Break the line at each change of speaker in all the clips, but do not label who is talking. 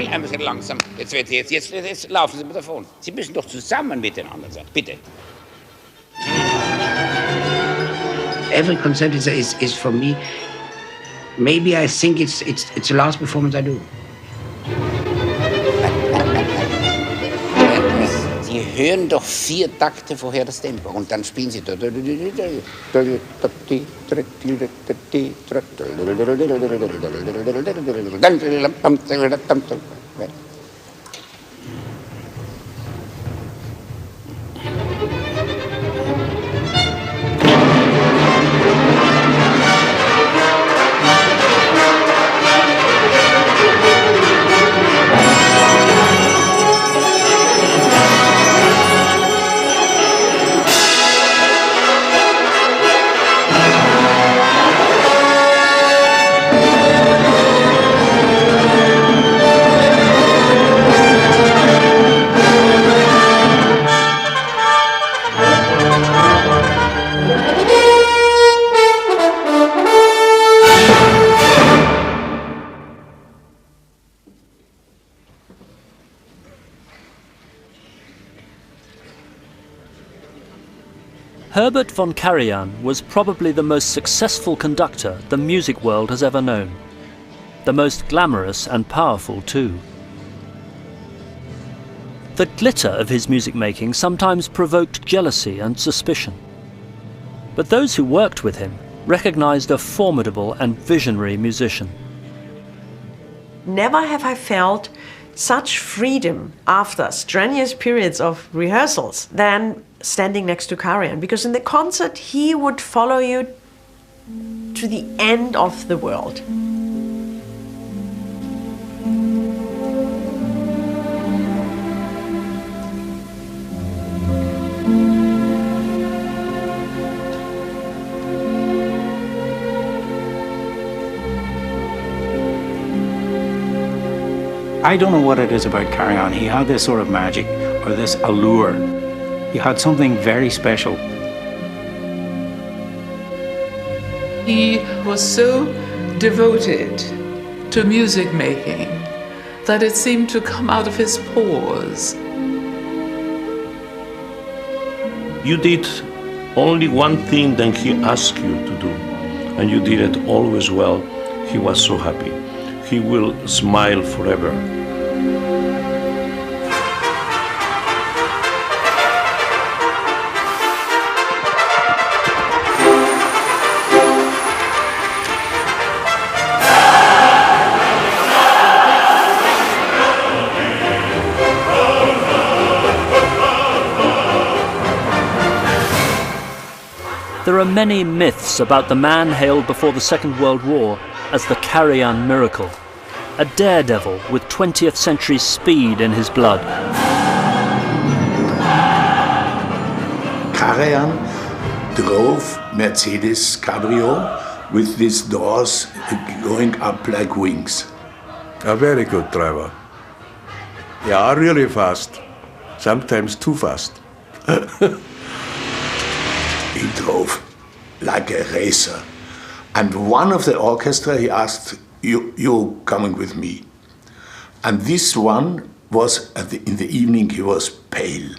schnell, ein bisschen langsam. Jetzt laufen Sie mal davon. Sie müssen doch zusammen miteinander sein. Bitte.
Every concert is for me. Maybe I think it's the last performance I do.
Sie hören doch 4 Takte vorher das Tempo und dann spielen Sie.
Herbert von Karajan was probably the most successful conductor the music world has ever known. The most glamorous and powerful too. The glitter of his music making sometimes provoked jealousy and suspicion. But those who worked with him recognized a formidable and visionary musician.
Never have I felt such freedom after strenuous periods of rehearsals than standing next to Karajan, because in the concert he would follow you to the end of the world.
I don't know what it is about Karajan. He had this sort of magic or this allure. He had something very special.
He was so devoted to music making that it seemed to come out of his pores.
You did only one thing that he asked you to do, and you did it always well. He was so happy. He will smile forever.
There are many myths about the man hailed before the Second World War as the Karajan miracle, a daredevil with 20th century speed in his blood.
Karajan drove Mercedes Cabrio with these doors going up like wings.
A very good driver. Yeah, really fast. Sometimes too fast.
He drove like a racer. And one of the orchestra, he asked, you coming with me? And this one was, in the evening, he was pale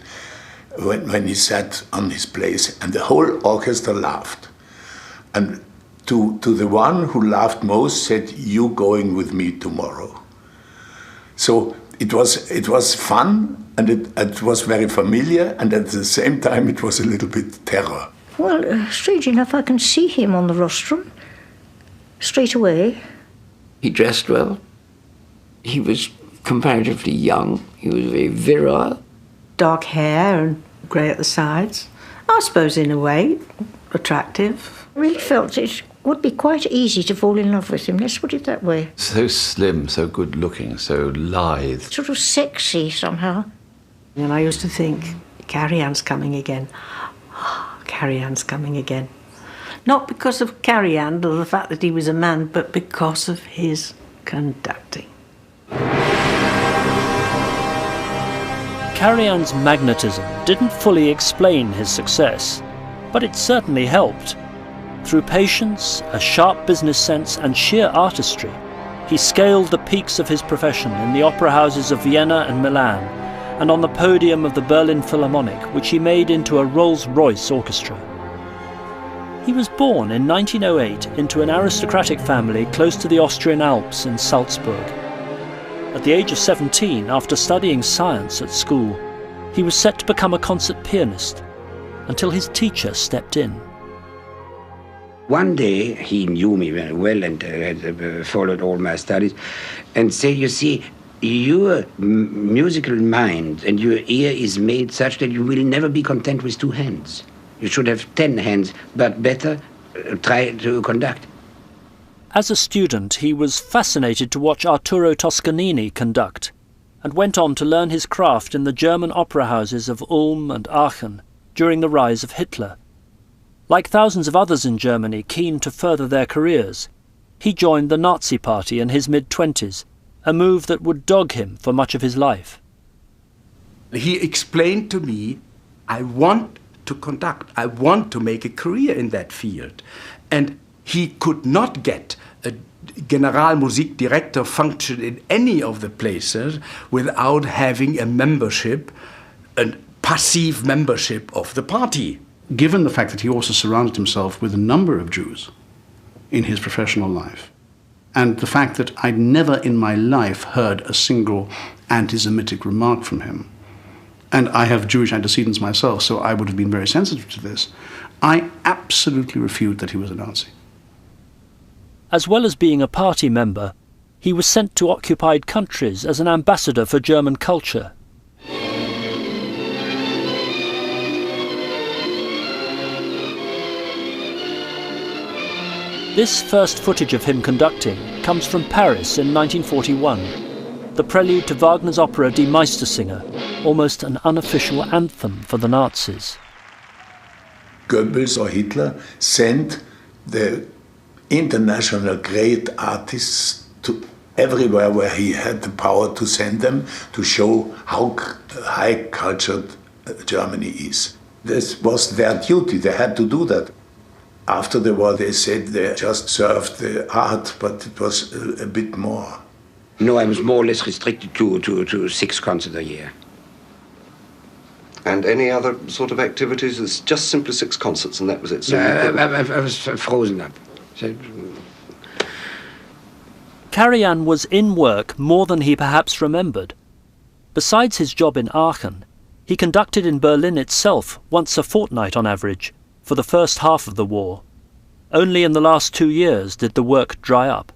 when he sat on his place, and the whole orchestra laughed. And to the one who laughed most said, you going with me tomorrow. So it was fun, and it was very familiar, and at the same time it was a little bit terror.
Well, strange enough, I can see him on the rostrum, straight away.
He dressed well. He was comparatively young. He was very virile.
Dark hair and grey at the sides. I suppose, in a way, attractive.
I really felt it would be quite easy to fall in love with him, let's put it that way.
So slim, so good looking, so lithe.
Sort of sexy, somehow.
And I used to think, Karajan's coming again. Karajan's coming again. Not because of Karajan or the fact that he was a man, but because of his conducting.
Karajan's magnetism didn't fully explain his success, but it certainly helped. Through patience, a sharp business sense and sheer artistry, he scaled the peaks of his profession in the opera houses of Vienna and Milan, and on the podium of the Berlin Philharmonic, which he made into a Rolls-Royce orchestra. He was born in 1908 into an aristocratic family close to the Austrian Alps in Salzburg. At the age of 17, after studying science at school, he was set to become a concert pianist, until his teacher stepped in.
One day he knew me very well and had followed all my studies, and said, you see, your musical mind and your ear is made such that you will never be content with 2 hands. You should have 10 hands, but better try to conduct.
As a student, he was fascinated to watch Arturo Toscanini conduct, and went on to learn his craft in the German opera houses of Ulm and Aachen during the rise of Hitler. Like thousands of others in Germany keen to further their careers, he joined the Nazi Party in his mid-20s, a move that would dog him for much of his life.
He explained to me, I want to conduct, I want to make a career in that field. And he could not get a Generalmusikdirektor function in any of the places without having a membership, a passive membership of the party.
Given the fact that he also surrounded himself with a number of Jews in his professional life, and the fact that I'd never in my life heard a single anti-Semitic remark from him, and I have Jewish antecedents myself, so I would have been very sensitive to this, I absolutely refute that he was a Nazi.
As well as being a party member, he was sent to occupied countries as an ambassador for German culture. This first footage of him conducting comes from Paris in 1941, the prelude to Wagner's opera Die Meistersinger, almost an unofficial anthem for the Nazis.
Goebbels or Hitler sent the international great artists to everywhere where he had the power to send them to show how high cultured Germany is. This was their duty, they had to do that. After the war, they said they just served the art, but it was a bit more.
No, I was more or less restricted to 6 concerts a year.
And any other sort of activities? It's just simply 6 concerts, and that was it. So
I was frozen up. So,
Karajan was in work more than he perhaps remembered. Besides his job in Aachen, he conducted in Berlin itself once a fortnight on average, for the first half of the war. Only in the last 2 years did the work dry up.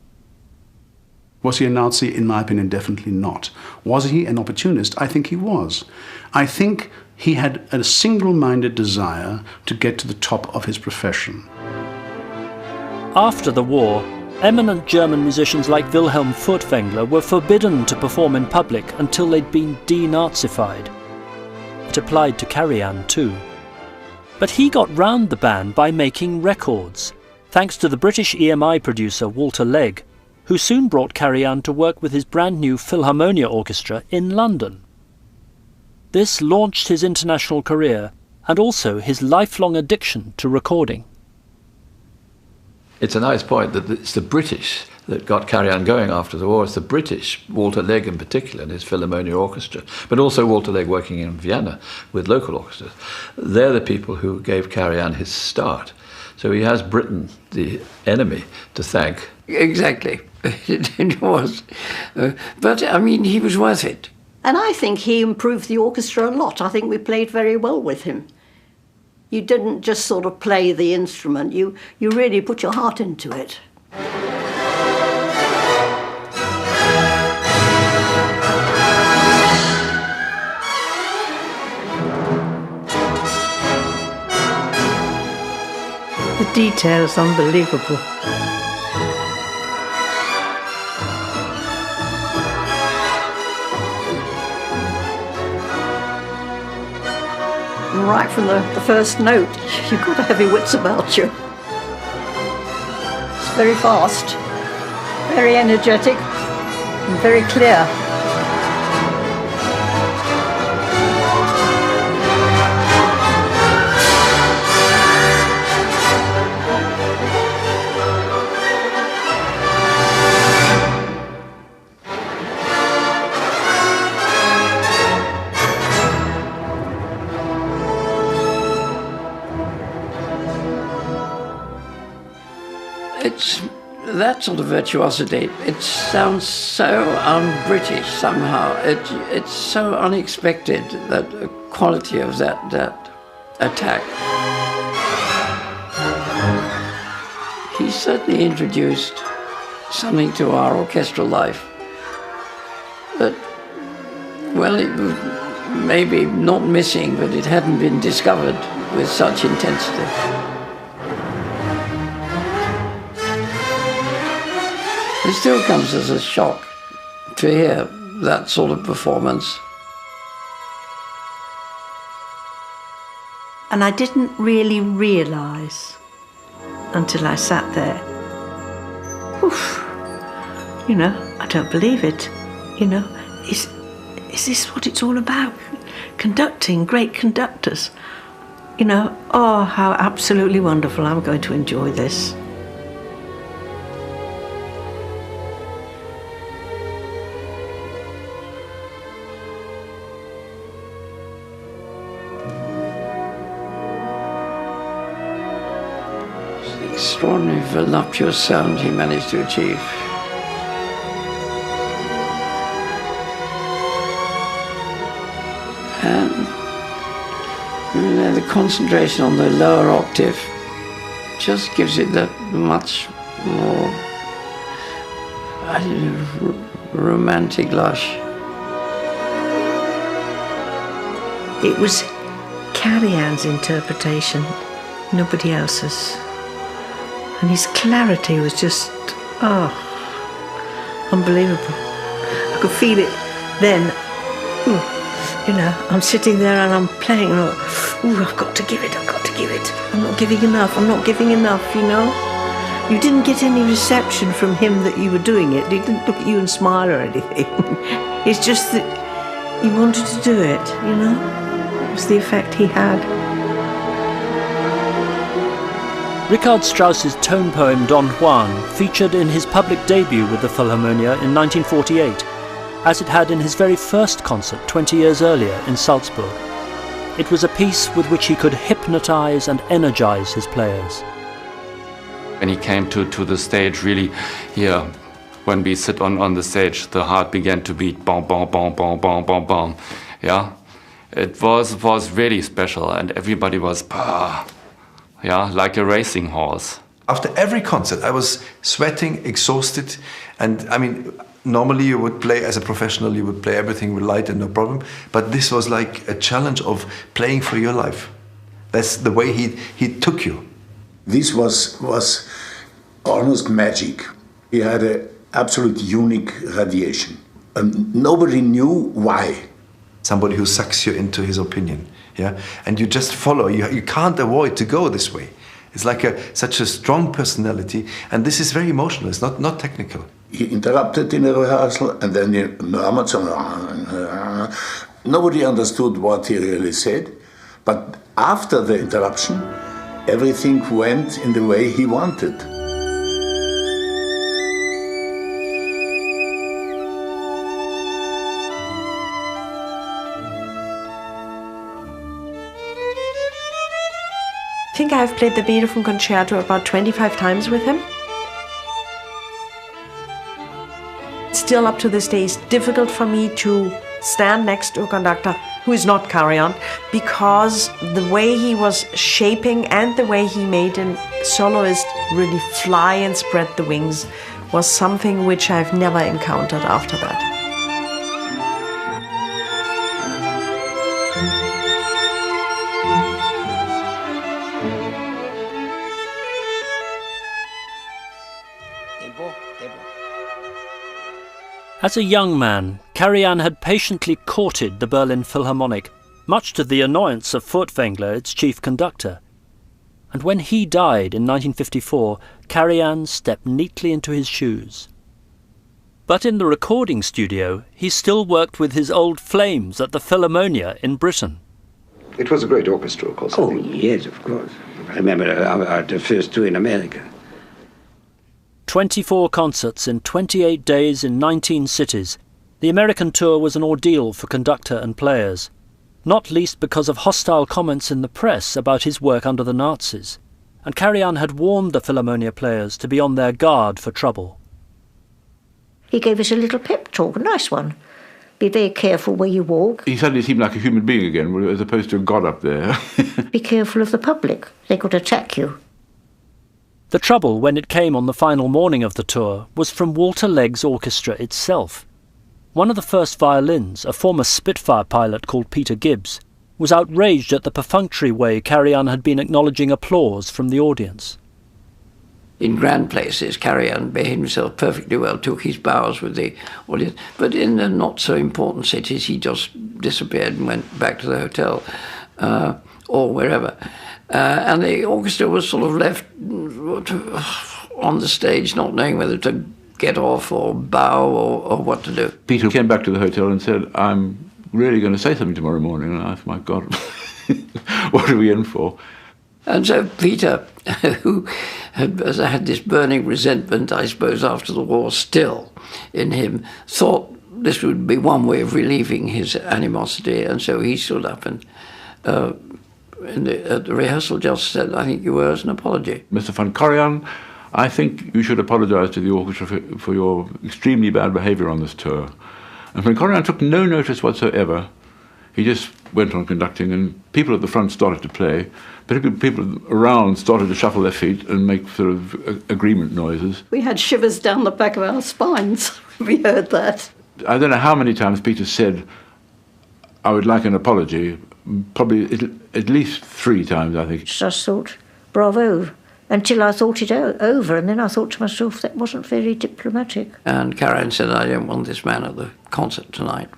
Was he a Nazi? In my opinion, definitely not. Was he an opportunist? I think he was. I think he had a single-minded desire to get to the top of his profession.
After the war, eminent German musicians like Wilhelm Furtwängler were forbidden to perform in public until they'd been denazified. It applied to Karajan too. But he got round the ban by making records, thanks to the British EMI producer Walter Legg, who soon brought Karajan to work with his brand new Philharmonia Orchestra in London. This launched his international career and also his lifelong addiction to recording.
It's a nice point that it's the British that got Karajan going after the war. It's the British, Walter Legg in particular, and his Philharmonia Orchestra, but also Walter Legg working in Vienna with local orchestras. They're the people who gave Karajan his start. So he has Britain, the enemy, to thank.
Exactly. It was. But, I mean, he was worth it.
And I think he improved the orchestra a lot. I think we played very well with him. You didn't just sort of play the instrument, you really put your heart into it.
The detail is unbelievable.
Right from the first note, you've got to have your wits about you. It's very fast, very energetic, and very clear.
that sort of virtuosity, it sounds so un-British somehow. It's so unexpected, that quality of that attack. He certainly introduced something to our orchestral life that, well, it was maybe not missing, but it hadn't been discovered with such intensity. It still comes as a shock to hear that sort of performance.
And I didn't really realise until I sat there. Oof, you know, I don't believe it. You know, is this what it's all about? Conducting, great conductors. You know, oh, how absolutely wonderful. I'm going to enjoy this.
Extraordinary voluptuous sound he managed to achieve. And you know, the concentration on the lower octave just gives it that much more, I don't know, romantic lush.
It was Karajan's interpretation, nobody else's. And his clarity was just, oh, unbelievable. I could feel it then. You know, I'm sitting there and I'm playing, and I've got to give it, I've got to give it. I'm not giving enough, I'm not giving enough, you know. You didn't get any reception from him that you were doing it. He didn't look at you and smile or anything. It's just that he wanted to do it, you know. It was the effect he had.
Richard Strauss's tone poem Don Juan featured in his public debut with the Philharmonia in 1948, as it had in his very first concert 20 years earlier in Salzburg. It was a piece with which he could hypnotize and energize his players.
When he came to the stage, really, here, when we sit on the stage, the heart began to beat, bom, bom, bom, bom, bom, bom, bom. Yeah, it was really special, and everybody was, yeah, like a racing horse.
After every concert, I was sweating, exhausted, and I mean, normally you would play as a professional, you would play everything with light and no problem, but this was like a challenge of playing for your life. That's the way he took you.
This was almost magic. He had an absolute unique radiation, and nobody knew why.
Somebody who sucks you into his opinion, yeah, and you just follow. You can't avoid to go this way. It's like such a strong personality, and this is very emotional. It's not technical.
He interrupted in a rehearsal, and then he murmured some. Nobody understood what he really said, but after the interruption, everything went in the way he wanted.
I think I've played the Beethoven Concerto about 25 times with him. Still up to this day, it's difficult for me to stand next to a conductor who is not Karajan, because the way he was shaping and the way he made a soloist really fly and spread the wings was something which I've never encountered after that.
As a young man, Karajan had patiently courted the Berlin Philharmonic, much to the annoyance of Furtwängler, its chief conductor. And when he died in 1954, Karajan stepped neatly into his shoes. But in the recording studio, he still worked with his old flames at the Philharmonia in Britain.
It was a great orchestra, of course.
Oh, yes, of course. I remember the first two in America.
24 concerts in 28 days in 19 cities. The American tour was an ordeal for conductor and players, not least because of hostile comments in the press about his work under the Nazis. and Karajan had warned the Philharmonia players to be on their guard for trouble.
He gave us a little pep talk, a nice one. Be very careful where you walk.
He suddenly seemed like a human being again, as opposed to a god up there.
Be careful of the public. They could attack you.
The trouble, when it came on the final morning of the tour, was from Walter Legg's orchestra itself. One of the first violins, a former Spitfire pilot called Peter Gibbs, was outraged at the perfunctory way Karajan had been acknowledging applause from the audience.
In grand places, Karajan behaved himself perfectly well, took his bows with the audience, but in the not-so-important cities, he just disappeared and went back to the hotel or wherever. And the orchestra was sort of left on the stage, not knowing whether to get off or bow or what to do.
Peter came back to the hotel and said, "I'm really going to say something tomorrow morning." And I thought, my God, what are we in for?
And so Peter, who had this burning resentment, I suppose, after the war still in him, thought this would be one way of relieving his animosity. And so he stood up and at the rehearsal just said, "I think you owe us an apology."
Mr. von Karajan, I think you should apologise to the orchestra for your extremely bad behaviour on this tour. And von Karajan took no notice whatsoever. He just went on conducting, and people at the front started to play. People around started to shuffle their feet and make sort of agreement noises.
We had shivers down the back of our spines when we heard that.
I don't know how many times Peter said, "I would like an apology," probably at least 3 times, I think.
So I thought, bravo, until I thought it over, and then I thought to myself, that wasn't very diplomatic.
And Karajan said, "I don't want this man at the concert tonight."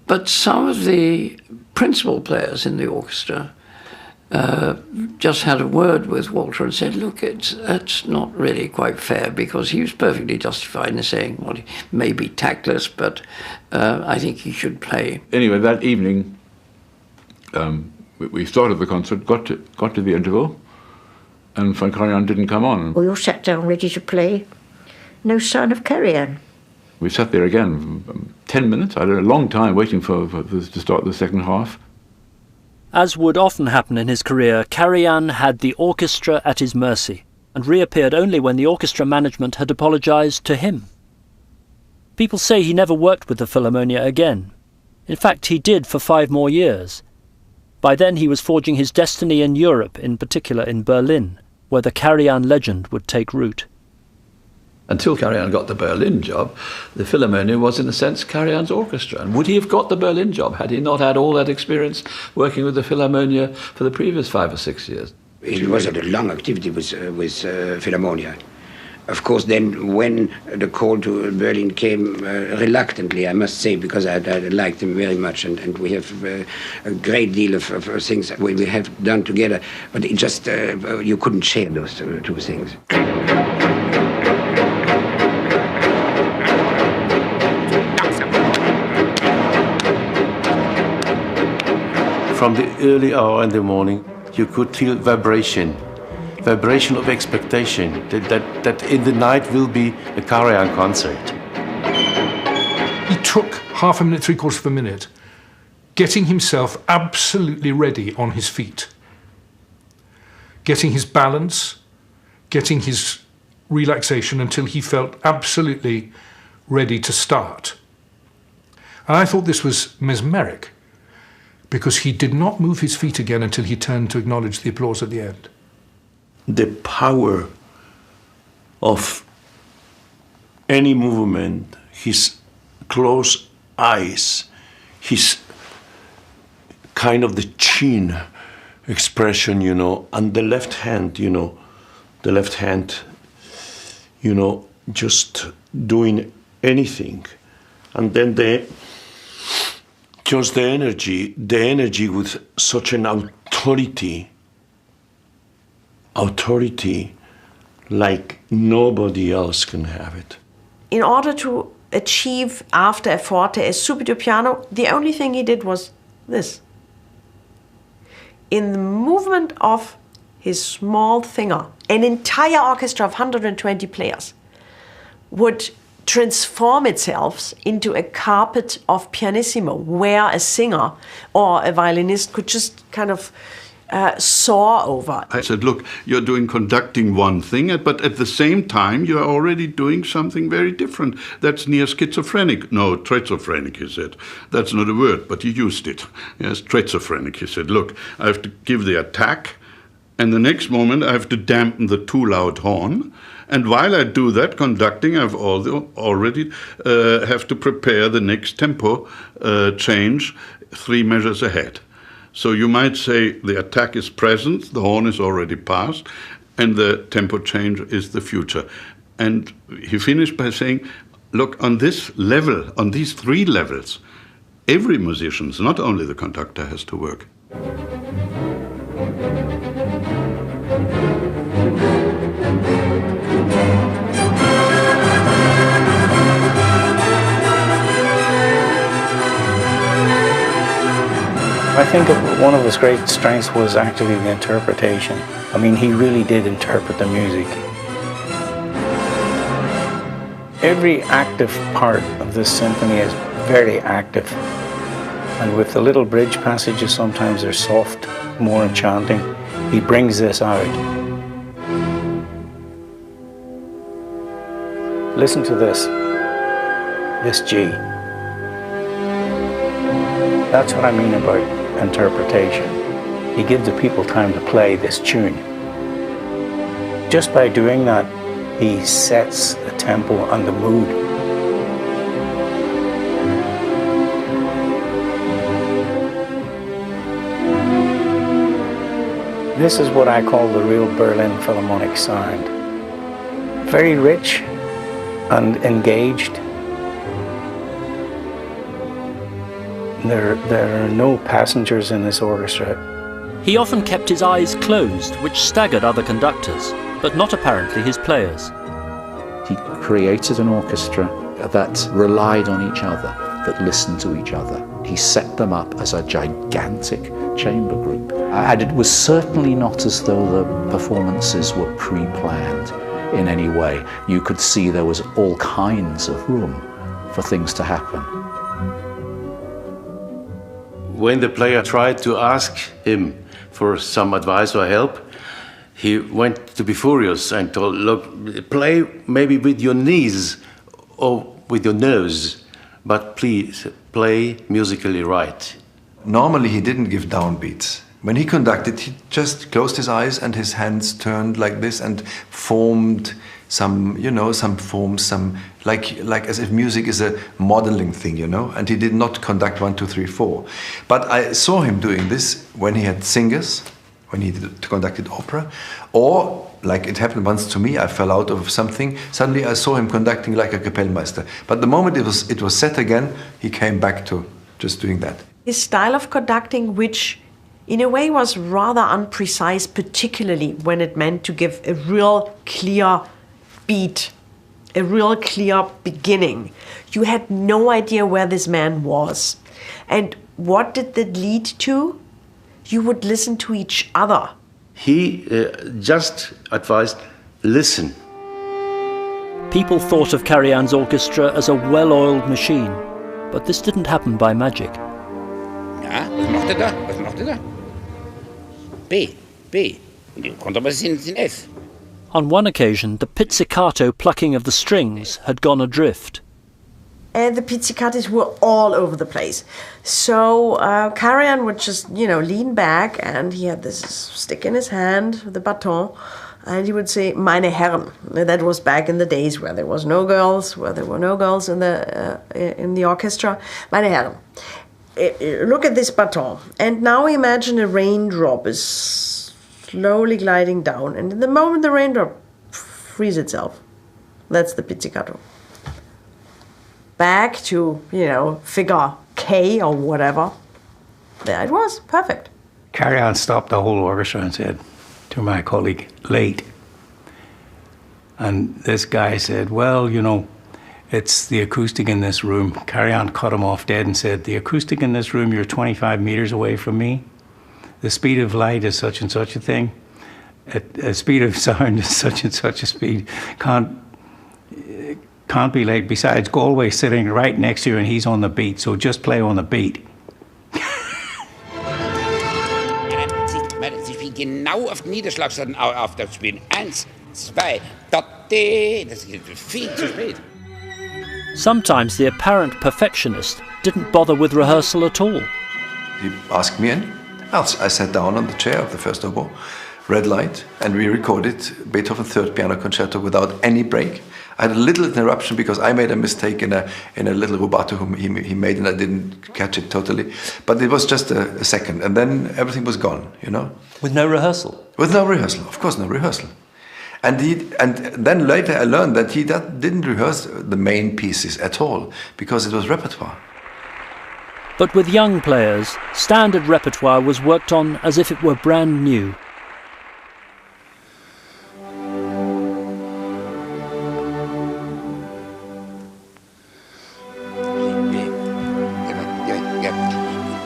But some of the principal players in the orchestra just had a word with Walter and said, "Look, it's not really quite fair," because he was perfectly justified in saying, well, he may be tactless, but I think he should play.
Anyway, that evening, we started the concert, got to the interval, and von Karajan didn't come on.
We all sat down ready to play. No sign of Karajan.
We sat there again, 10 minutes, I don't know, a long time waiting for to start the second half.
As would often happen in his career, Karajan had the orchestra at his mercy and reappeared only when the orchestra management had apologised to him. People say he never worked with the Philharmonia again. In fact, he did for 5 more years. By then he was forging his destiny in Europe, in particular in Berlin, where the Karajan legend would take root.
Until Karajan got the Berlin job, the Philharmonia was, in a sense, Karajan's orchestra. And would he have got the Berlin job had he not had all that experience working with the Philharmonia for the previous 5 or 6 years?
It was a long activity with Philharmonia. Of course, then when the call to Berlin came, reluctantly, I must say, because I liked him very much, and we have a great deal of things we have done together, but it just, you couldn't share those two things.
From the early hour in the morning, you could feel vibration of expectation, that in the night will be a Karajan concert.
He took half a minute, 3/4 of a minute, getting himself absolutely ready on his feet, getting his balance, getting his relaxation until he felt absolutely ready to start. And I thought this was mesmeric, because he did not move his feet again until he turned to acknowledge the applause at the end.
The power of any movement, his closed eyes, his kind of the chin expression, you know, and the left hand, just doing anything. And then just the energy with such an authority like nobody else can have it.
In order to achieve after a forte, a subito piano, the only thing he did was this. In the movement of his small finger, an entire orchestra of 120 players would transform itself into a carpet of pianissimo, where a singer or a violinist could just kind of soar over.
I said, look, you're doing conducting one thing, but at the same time, you're already doing something very different. That's near schizophrenic. No, schizophrenic, he said. That's not a word, but he used it. Yes, schizophrenic, he said. Look, I have to give the attack, and the next moment I have to dampen the too loud horn. And while I do that, conducting, I've already have to prepare the next tempo change 3 measures ahead. So you might say the attack is present, the horn is already past, and the tempo change is the future. And he finished by saying, look, on this level, on these 3 levels, every musician, not only the conductor, has to work.
I think one of his great strengths was actually the interpretation. I mean, he really did interpret the music. Every active part of this symphony is very active. And with the little bridge passages, sometimes they're soft, more enchanting. He brings this out. Listen to this G. That's what I mean about interpretation. He gives the people time to play this tune. Just by doing that, he sets the tempo and the mood. This is what I call the real Berlin Philharmonic sound. Very rich and engaged. There are no passengers in this orchestra.
He often kept his eyes closed, which staggered other conductors, but not apparently his players.
He created an orchestra that relied on each other, that listened to each other. He set them up as a gigantic chamber group. And it was certainly not as though the performances were pre-planned in any way. You could see there was all kinds of room for things to happen.
When the player tried to ask him for some advice or help, he went to be furious and told, look, play maybe with your knees or with your nose, but please play musically right.
Normally he didn't give downbeats. When he conducted, he just closed his eyes and his hands turned like this and formed some, some forms, like as if music is a modeling thing, and he did not conduct 1, 2, 3, 4. But I saw him doing this when he had singers, when he conducted opera, or like it happened once to me, I fell out of something, suddenly I saw him conducting like a Kapellmeister. But the moment it was set again, he came back to just doing that.
His style of conducting, which in a way was rather unprecise, particularly when it meant to give a real clear beat, a real clear beginning. You had no idea where this man was. And what did that lead to? You would listen to each other.
He just advised, listen.
People thought of Karajan's orchestra as a well-oiled machine, but this didn't happen by magic.
Ja, was macht da? Was macht da? B. Und die Kontrabass ist in F.
On one occasion, the pizzicato plucking of the strings had gone adrift.
And the pizzicatos were all over the place. So Karajan would just, lean back, and he had this stick in his hand, the baton, and he would say, meine Herren. That was back in the days where there were no girls in the orchestra. Meine Herren, look at this baton. And now imagine a raindrop is slowly gliding down, and in the moment the raindrop frees itself. That's the pizzicato. Back to, figure K or whatever. There it was, perfect.
Karajan stopped the whole orchestra and said to my colleague, late. And this guy said, well, it's the acoustic in this room. Karajan cut him off dead and said, the acoustic in this room, you're 25 meters away from me. The speed of light is such and such a thing. A speed of sound is such and such a speed. Can't be late. Besides, Galway's sitting right next to you and he's on the beat, so just play on the beat.
genau auf den Niederschlagsorten aufspielen. 1, 2, da-de. Das ist viel zu spät.
Sometimes the apparent perfectionist didn't bother with rehearsal at all.
He asked me in. I sat down on the chair of the first oboe, red light, and we recorded Beethoven's Third Piano Concerto without any break. I had a little interruption because I made a mistake in a little rubato he made, and I didn't catch it totally. But it was just a second, and then everything was gone, you know.
With no rehearsal?
With no rehearsal, of course, no rehearsal. And then later I learned that he didn't rehearse the main pieces at all, because it was repertoire.
But with young players, standard repertoire was worked on as if it were brand new.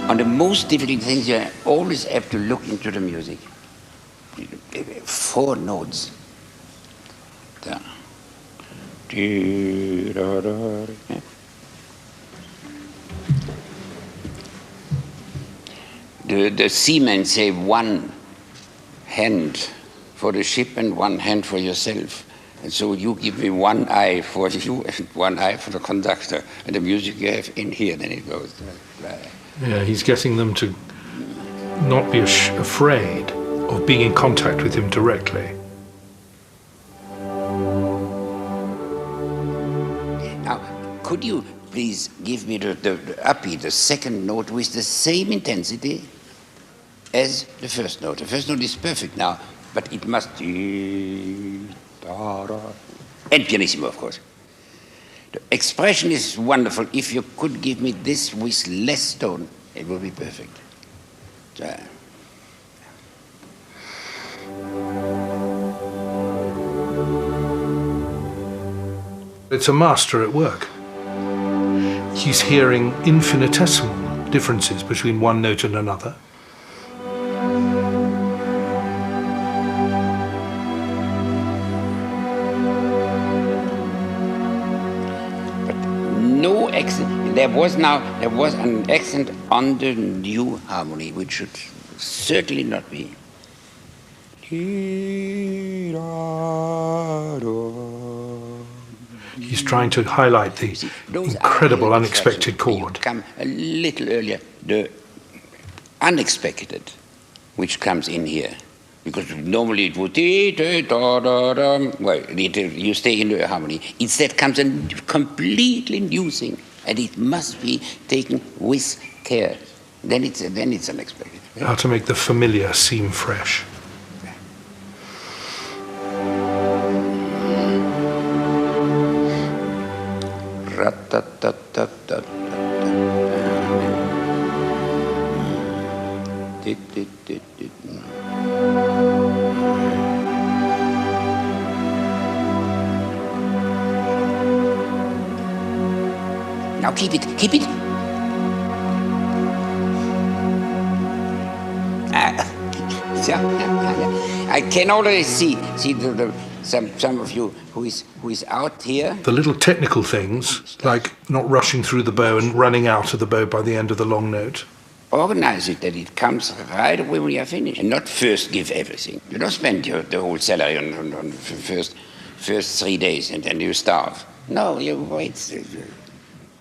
On the most difficult things, you always have to look into the music. 4 notes. Da. The seamen say 1 hand for the ship and 1 hand for yourself. And so you give me 1 eye for you and 1 eye for the conductor. And the music you have in here, then it goes.
Yeah, he's getting them to not be afraid of being in contact with him directly.
Now, could you please give me the uppy, the second note, with the same intensity as the first note? The first note is perfect now, but it must... And pianissimo, of course. The expression is wonderful. If you could give me this with less tone, it would be perfect.
It's a master at work. He's hearing infinitesimal differences between one note and another.
No accent. There was an accent on the new harmony, which should certainly not be.
He's trying to highlight the incredible unexpected chord.
Come a little earlier, the unexpected, which comes in here. Because normally it would, well, you stay in the harmony. Instead comes a completely new thing, and it must be taken with care. Then it's unexpected.
How to make the familiar seem fresh.
Now keep it, keep it. I can already see some of you who is out here.
The little technical things, like not rushing through the bow and running out of the bow by the end of the long note.
Organize it that it comes right away when you are finished, and not first give everything. You don't spend the whole salary on first 3 days and then you starve. No, you wait.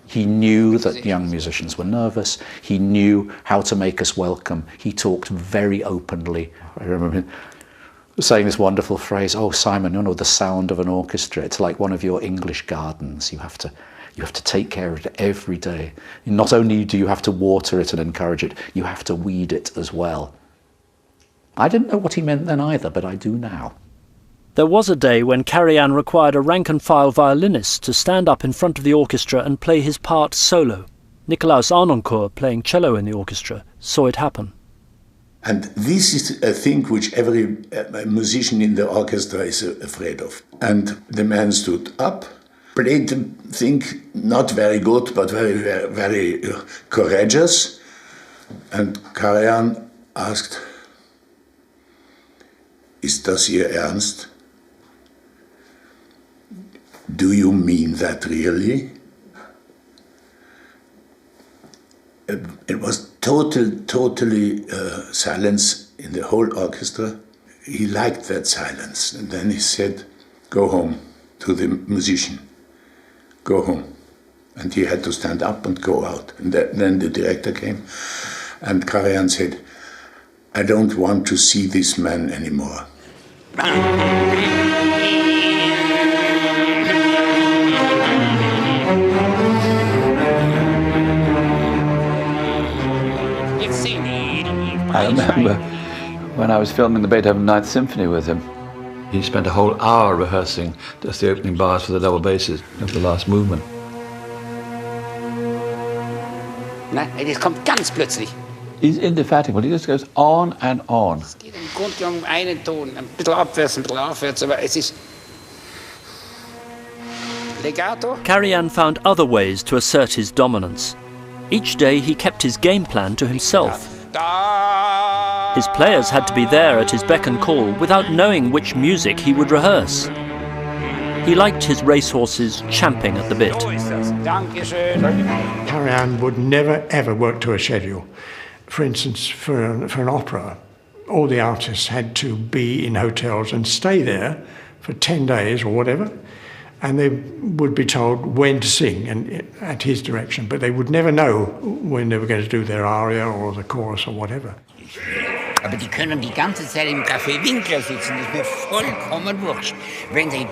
He knew that young musicians were nervous. He knew how to make us welcome. He talked very openly. I remember him saying this wonderful phrase, "Oh, Simon, you know, the sound of an orchestra, it's like one of your English gardens. You have to take care of it every day. Not only do you have to water it and encourage it, you have to weed it as well." I didn't know what he meant then either, but I do now.
There was a day when Karajan required a rank-and-file violinist to stand up in front of the orchestra and play his part solo. Nicolaus Arnoncourt, playing cello in the orchestra, saw it happen.
And this is a thing which every musician in the orchestra is afraid of. And the man stood up, played the thing not very good, but very, very, very courageous. And Karajan asked, "Ist das Ihr Ernst? Do you mean that really?" It was totally silence in the whole orchestra. He liked that silence. And then he said, "Go home," to the musician. "Go home." And he had to stand up and go out. And then the director came, and Karajan said, "I don't want to see this man anymore."
I remember when I was filming the Beethoven Ninth Symphony with him, he spent a whole hour rehearsing just the opening bars for the double basses of the last movement.
Das kommt ganz plötzlich.
He's indefatigable, he just goes on and on.
Es geht im Grunde genommen um einen Ton, ein bisschen aufwärts, aber es ist legato.
Karajan found other ways to assert his dominance. Each day he kept his game plan to himself. His players had to be there at his beck and call without knowing which music he would rehearse. He liked his racehorses champing at the bit.
Karajan would never ever work to a schedule. For instance, for an opera, all the artists had to be in hotels and stay there for 10 days or whatever, and they would be told when to sing and at his direction, but they would never know when they were going to do their aria or the chorus or whatever.
Aber die können die ganze Zeit im Café Winkler sitzen, das ist mir vollkommen wurscht. Wenn ich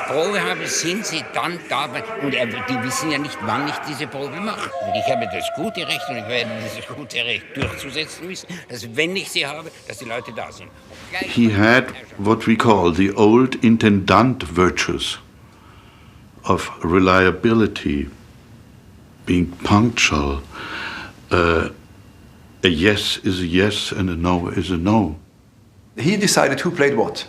Probe habe, sind sie dann da, und die wissen ja nicht, wann ich diese Probe mache. Und ich habe das gute Recht, und ich werde dieses gute Recht durchzusetzen wissen, dass wenn ich sie habe, dass die Leute da sind.
He had what we call the old intendant virtues of reliability, being punctual. A yes is a yes and a no is a no.
He decided who played what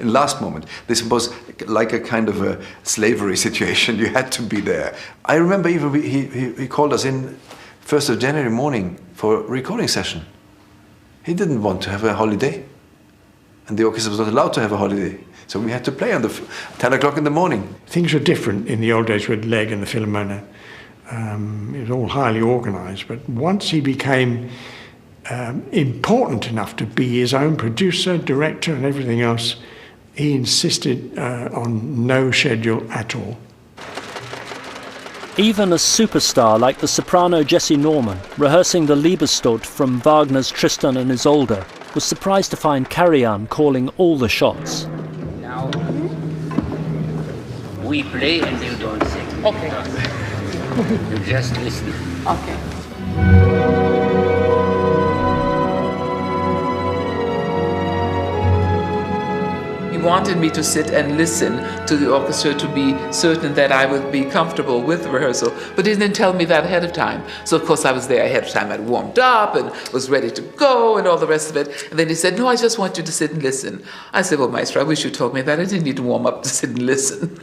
in the last moment. This was like a kind of a slavery situation. You had to be there. I remember even he called us in 1st of January morning for a recording session. He didn't want to have a holiday, and the orchestra was not allowed to have a holiday. So we had to play on the 10 o'clock in the morning.
Things were different in the old days with Legg and the Philharmonia. It was all highly organised, but once he became important enough to be his own producer, director and everything else, he insisted on no schedule at all.
Even a superstar like the soprano Jessie Norman, rehearsing the Liebestod from Wagner's Tristan and Isolde, was surprised to find Karajan calling all the shots.
Now, we play and you don't sing.
Okay.
You just listen.
Okay. He wanted me to sit and listen to the orchestra to be certain that I would be comfortable with the rehearsal, but he didn't tell me that ahead of time. So of course I was there ahead of time. I'd warmed up and was ready to go and all the rest of it. And then he said, "No, I just want you to sit and listen." I said, "Well, Maestro, I wish you told me that. I didn't need to warm up to sit and listen."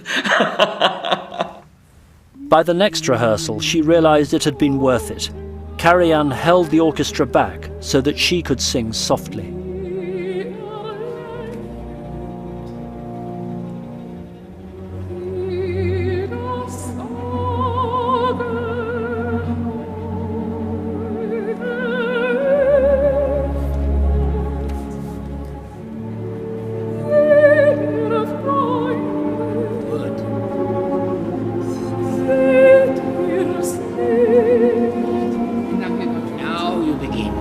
By the next rehearsal, she realised it had been worth it. Karajan held the orchestra back so that she could sing softly.
Now you begin.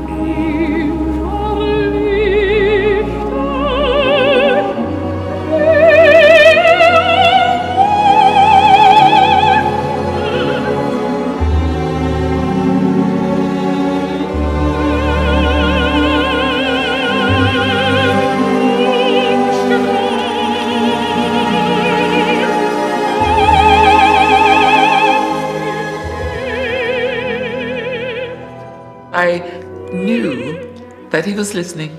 I knew that he was listening.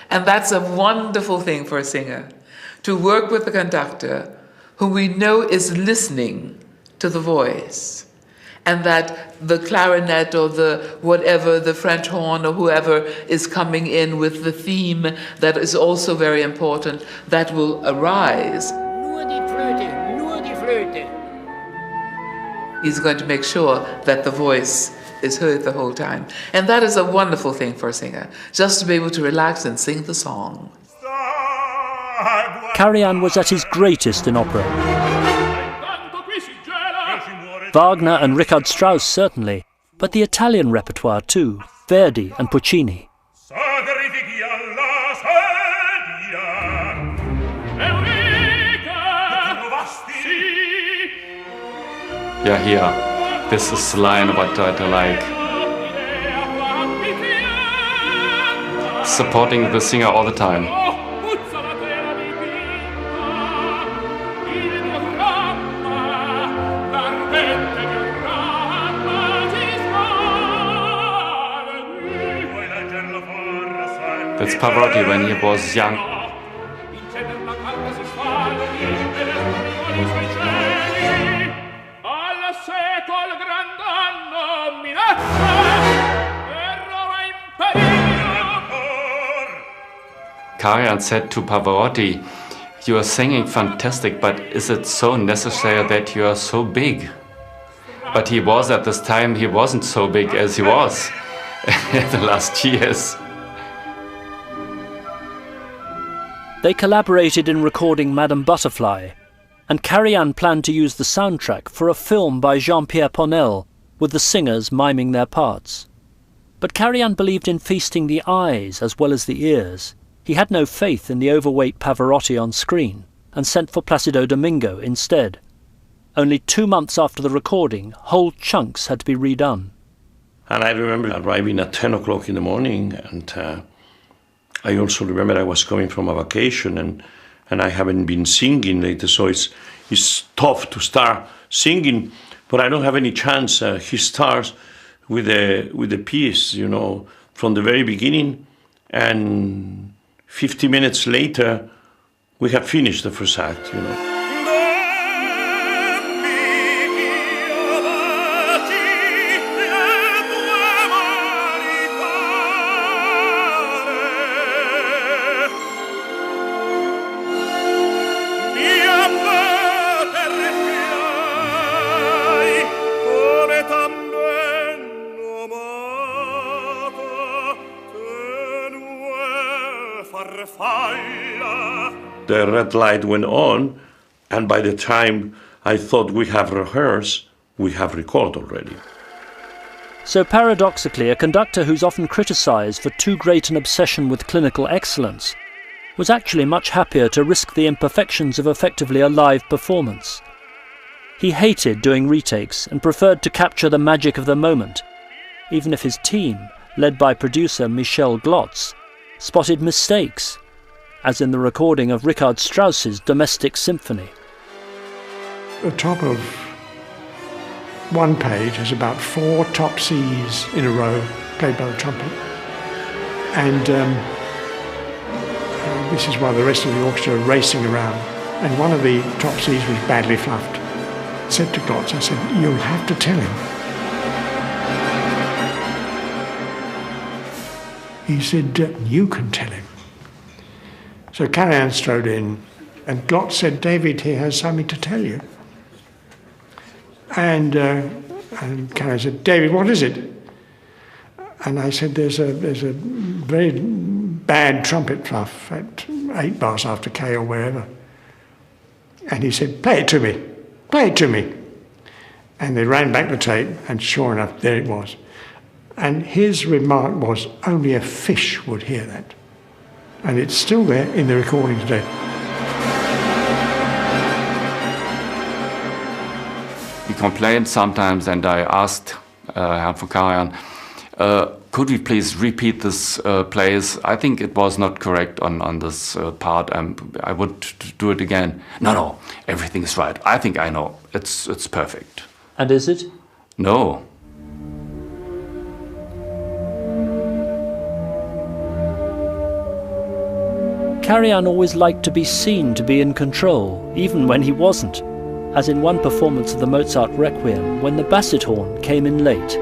And that's a wonderful thing for a singer, to work with a conductor who we know is listening to the voice, and that the clarinet or the whatever, the French horn or whoever is coming in with the theme that is also very important, that will arise.
Nur die Flöte, nur die Flöte.
He's going to make sure that the voice is heard the whole time. And that is a wonderful thing for a singer, just to be able to relax and sing the song.
Karajan was at his greatest in opera. Wagner and Richard Strauss certainly, but the Italian repertoire too, Verdi and Puccini.
Yeah, here. This is the line what I like. Supporting the singer all the time. That's Pavarotti when he was young. Karajan said to Pavarotti, "You are singing fantastic, but is it so necessary that you are so big?" But he was at this time, he wasn't so big as he was in the last years.
They collaborated in recording Madame Butterfly, and Karajan planned to use the soundtrack for a film by Jean-Pierre Ponel, with the singers miming their parts. But Karajan believed in feasting the eyes as well as the ears. He had no faith in the overweight Pavarotti on screen, and sent for Placido Domingo instead. Only 2 months after the recording, whole chunks had to be redone.
And I remember arriving at 10 o'clock in the morning, and I also remember I was coming from a vacation, and I haven't been singing later, so it's tough to start singing, but I don't have any chance. He starts with the piece, you know, from the very beginning, and 50 minutes later, we have finished the first act, you know. The red light went on, and by the time I thought we have rehearsed, we have recorded already.
So paradoxically, a conductor who's often criticised for too great an obsession with clinical excellence was actually much happier to risk the imperfections of effectively a live performance. He hated doing retakes and preferred to capture the magic of the moment, even if his team, led by producer Michel Glotz, spotted mistakes, as in the recording of Richard Strauss's Domestic Symphony.
The top of one page has about 4 top Cs in a row, played by the trumpet. And this is while the rest of the orchestra are racing around. And one of the top Cs was badly fluffed. I said to Glotz, I said, "You'll have to tell him." He said, "You can tell him." So Karajan strode in, and Glotz said, "David, he has something to tell you." And Karajan said, "David, what is it?" And I said, there's a very bad trumpet fluff at 8 bars after K or wherever. And he said, "Play it to me, play it to me." And they ran back the tape, and sure enough, there it was. And his remark was, only a fish would hear that. And it's still there in the recording today.
He complained sometimes, and I asked Herbert von Karajan, could we please repeat this place? I think it was not correct on this part, and I would do it again. No, everything is right. I think I know. It's perfect.
And is it?
No.
Karajan always liked to be seen to be in control, even when he wasn't, as in one performance of the Mozart Requiem, when the basset horn came in late.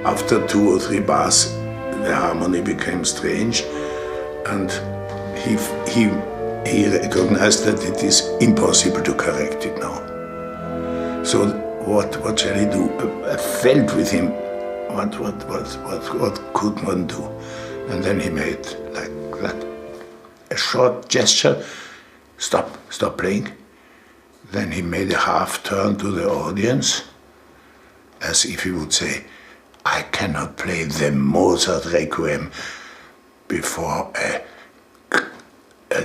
After 2 or 3 bars, the harmony became strange, and he recognized that it is impossible to correct it now. So what shall he do? I felt with him, what could one do? And then he made like that, a short gesture, stop playing. Then he made a half turn to the audience, as if he would say, I cannot play the Mozart Requiem before a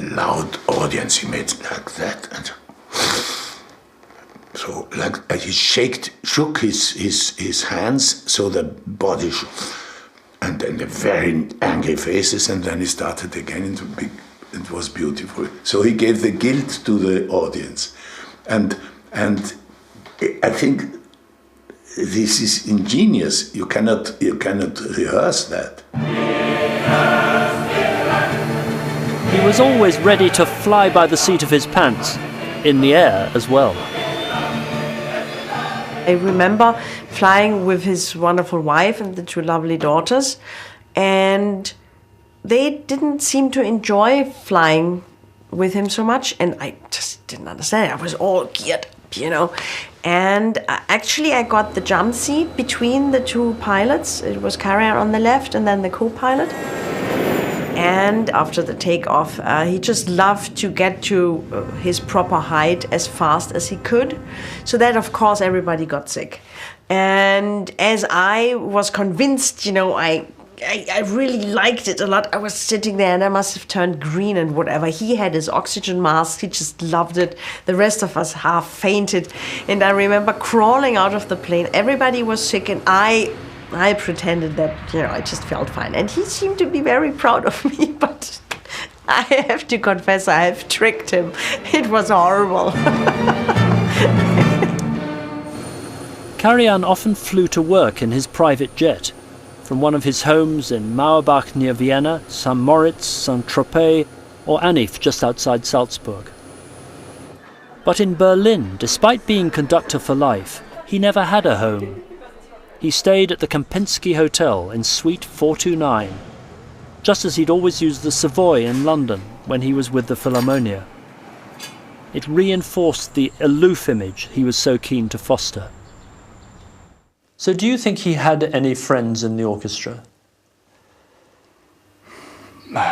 loud audience. He made like that, and so like he shook his hands so the body shook, and then the very angry faces, and then he started again. It was beautiful. So he gave the guilt to the audience, and I think this is ingenious. You cannot rehearse that.
He was always ready to fly by the seat of his pants, in the air as well.
I remember flying with his wonderful wife and the two lovely daughters, and they didn't seem to enjoy flying with him so much, and I just didn't understand. I was all geared up, you know. And actually I got the jump seat between the two pilots. It was Karajan on the left and then the co-pilot. And after the takeoff, he just loved to get to his proper height as fast as he could. So that, of course, everybody got sick. And as I was convinced, you know, I really liked it a lot. I was sitting there and I must have turned green and whatever. He had his oxygen mask. He just loved it. The rest of us half fainted. And I remember crawling out of the plane. Everybody was sick and I pretended that, you know, I just felt fine. And he seemed to be very proud of me, but I have to confess I have tricked him. It was horrible.
Karajan often flew to work in his private jet, from one of his homes in Mauerbach near Vienna, St. Moritz, Saint-Tropez, or Anif just outside Salzburg. But in Berlin, despite being conductor for life, he never had a home. He stayed at the Kempinski Hotel in Suite 429, just as he'd always used the Savoy in London when he was with the Philharmonia. It reinforced the aloof image he was so keen to foster. So do you think he had any friends in the orchestra?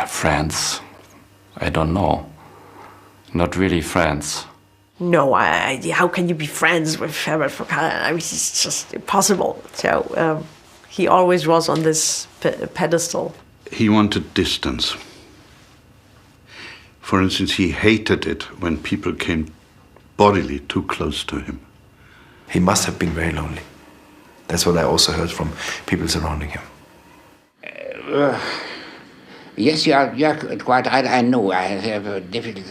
Friends? I don't know. Not really friends.
No, how can you be friends with Herbert von Karajan? I mean, it's just impossible. So he always was on this pedestal.
He wanted distance. For instance, he hated it when people came bodily too close to him.
He must have been very lonely. That's what I also heard from people surrounding him.
Yes, you are quite right. I know I have a difficult.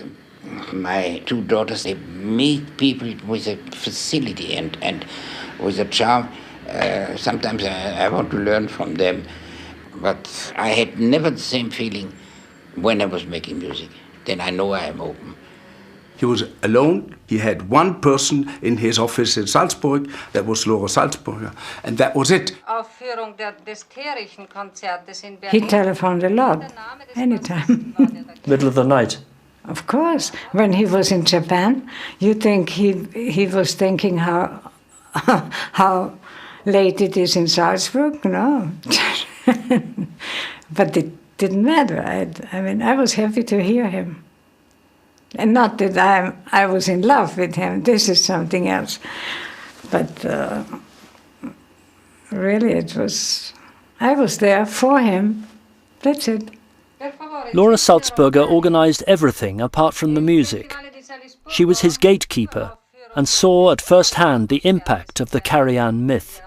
My two daughters, they meet people with a facility and with a charm. Sometimes I want to learn from them, but I had never the same feeling when I was making music. Then I know I am open.
He was alone. He had one person in his office in Salzburg, that was Laura Salzburger, and that was it.
He telephoned a lot, anytime.
Middle of the night?
Of course. When he was in Japan, you think he was thinking how late it is in Salzburg? No. But it didn't matter. I mean, I was happy to hear him. And not that I was in love with him. This is something else. But really, I was there for him. That's it.
Laura Salzburger organised everything apart from the music. She was his gatekeeper and saw at first hand the impact of the Karajan myth.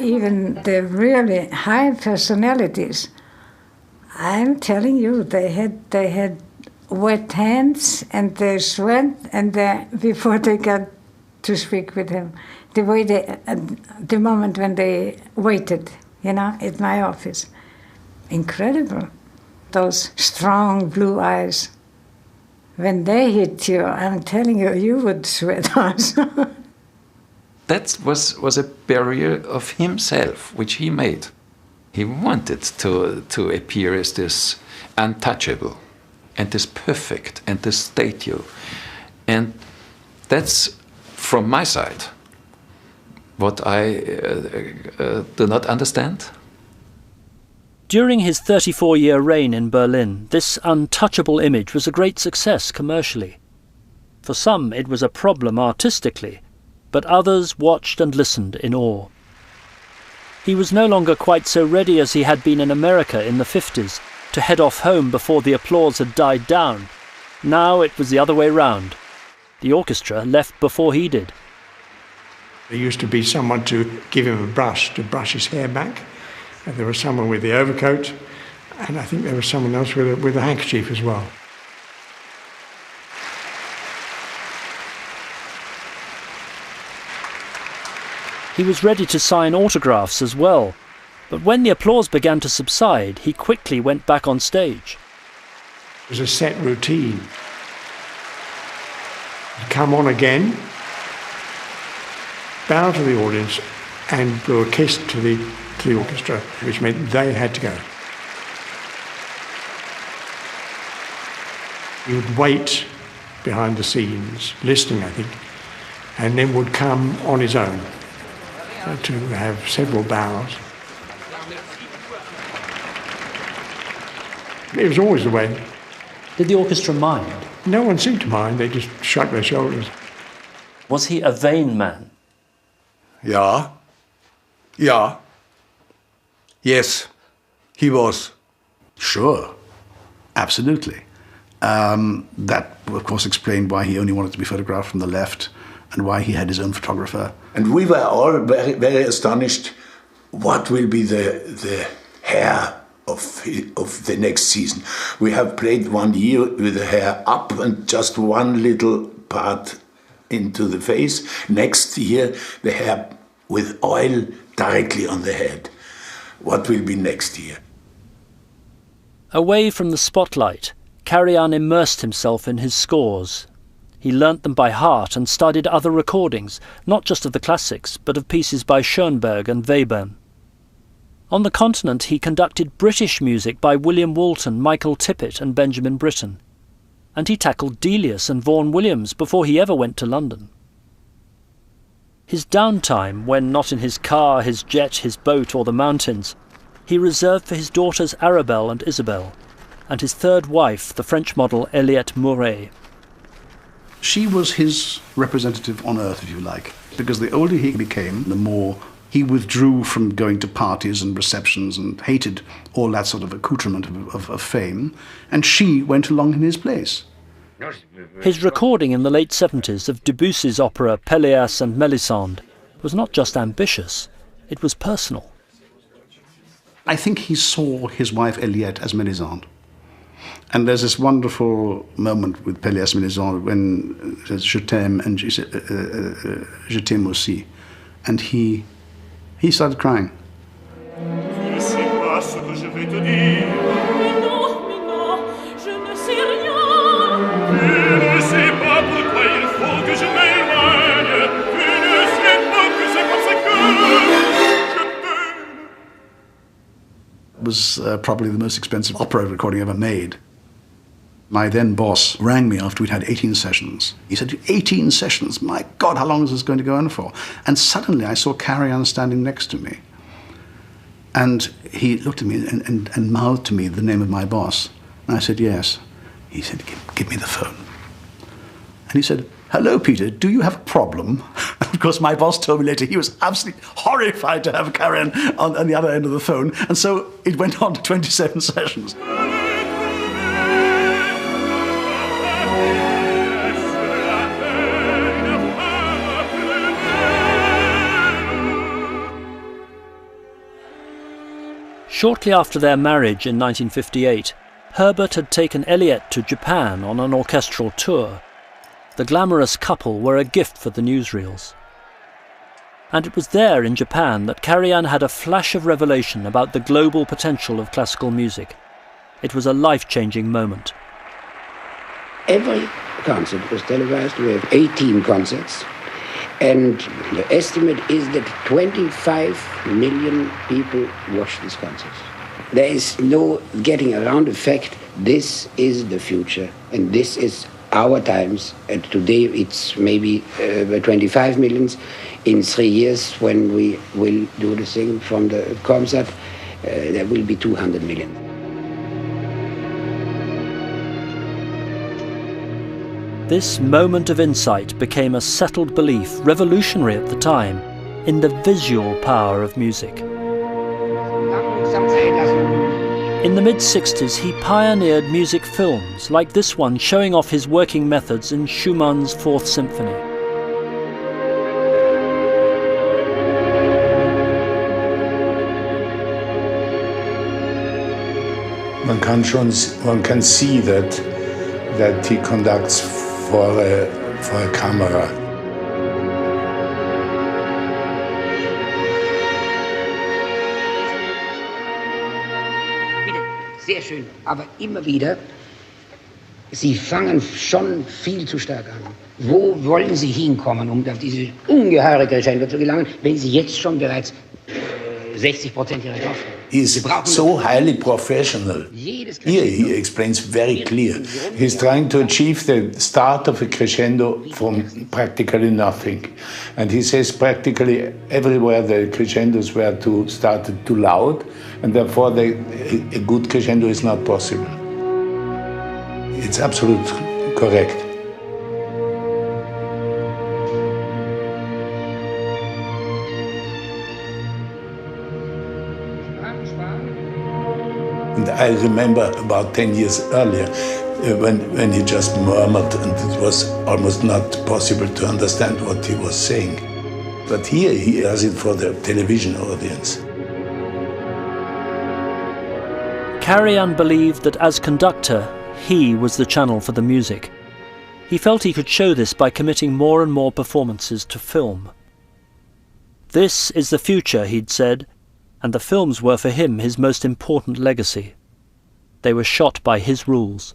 Even the really high personalities, I'm telling you, they had wet hands and they sweat and before they got to speak with him. The way the moment when they waited, you know, at my office. Incredible. Those strong blue eyes. When they hit you, I'm telling you, you would sweat also.
That was a barrier of himself, which he made. He wanted to appear as this untouchable, and this perfect, and this statue. And that's, from my side, what I do not understand?
During his 34-year reign in Berlin, this untouchable image was a great success commercially. For some, it was a problem artistically, but others watched and listened in awe. He was no longer quite so ready as he had been in America in the 50s to head off home before the applause had died down. Now it was the other way round. The orchestra left before he did.
There used to be someone to give him a brush to brush his hair back. And there was someone with the overcoat, and I think there was someone else with a handkerchief as well.
He was ready to sign autographs as well, but when the applause began to subside, he quickly went back on stage.
It was a set routine. He'd come on again, bow to the audience, and blow a kiss to the orchestra, which meant they had to go. He would wait behind the scenes, listening, I think, and then would come on his own to have several bows. It was always the way.
Did the orchestra mind?
No one seemed to mind, they just shrugged their shoulders.
Was he a vain man?
Ja. Ja. Yes, he was.
Sure, absolutely. That, of course, explained why he only wanted to be photographed from the left and why he had his own photographer.
And we were all very, very astonished what will be the hair of the next season. We have played 1 year with the hair up and just one little part into the face. Next year, the hair with oil directly on the head. What will be next year?
Away from the spotlight, Karajan immersed himself in his scores. He learnt them by heart and studied other recordings, not just of the classics, but of pieces by Schoenberg and Webern. On the continent, he conducted British music by William Walton, Michael Tippett and Benjamin Britten. And he tackled Delius and Vaughan Williams before he ever went to London. His downtime, when not in his car, his jet, his boat or the mountains, he reserved for his daughters Arabelle and Isabel, and his third wife, the French model Eliette Mouret.
She was his representative on earth, if you like, because the older he became, the more he withdrew from going to parties and receptions and hated all that sort of accoutrement of fame, and she went along in his place.
His recording in the late 70s of Debussy's opera Pelléas and Mélisande was not just ambitious, it was personal.
I think he saw his wife Eliette as Mélisande. And there's this wonderful moment with Pelléas Mélisande when it says Je t'aime and Je t'aime aussi. And he started crying. It was probably the most expensive opera recording ever made. My then boss rang me after we'd had 18 sessions. He said, 18 sessions? My God, how long is this going to go on for? And suddenly I saw Karajan standing next to me. And he looked at me and mouthed to me the name of my boss. And I said, yes. He said, give me the phone. And he said, hello, Peter, do you have a problem? And of course, my boss told me later he was absolutely horrified to have Karajan on the other end of the phone. And so it went on to 27 sessions.
Shortly after their marriage in 1958, Herbert had taken Eliette to Japan on an orchestral tour. The glamorous couple were a gift for the newsreels. And it was there in Japan that Karajan had a flash of revelation about the global potential of classical music. It was a life-changing moment.
Every concert was televised. We have 18 concerts. And the estimate is that 25 million people watch these concerts. There is no getting around the fact this is the future, and this is our times, and today it's maybe 25 millions. In 3 years, when we will do the thing from the concert, there will be 200 million.
This moment of insight became a settled belief, revolutionary at the time, in the visual power of music. In the mid-60s, he pioneered music films, like this one showing off his working methods in Schumann's Fourth Symphony.
Man can see that he conducts for a camera.
Sehr schön, aber immer wieder, Sie fangen schon viel zu stark an. Wo wollen Sie hinkommen, um auf diese ungeheure Crescendo zu gelangen, wenn Sie jetzt schon bereits 60% Ihrer Kraft haben?
He is so highly professional. Here he explains very clear. He's trying to achieve the start of a crescendo from practically nothing. And he says practically everywhere the crescendos were started too loud, and therefore a good crescendo is not possible. It's absolutely correct. And I remember about 10 years earlier when he just murmured and it was almost not possible to understand what he was saying. But here he has it for the television audience.
Karajan believed that as conductor, he was the channel for the music. He felt he could show this by committing more and more performances to film. This is the future, he'd said, and the films were for him his most important legacy. They were shot by his rules.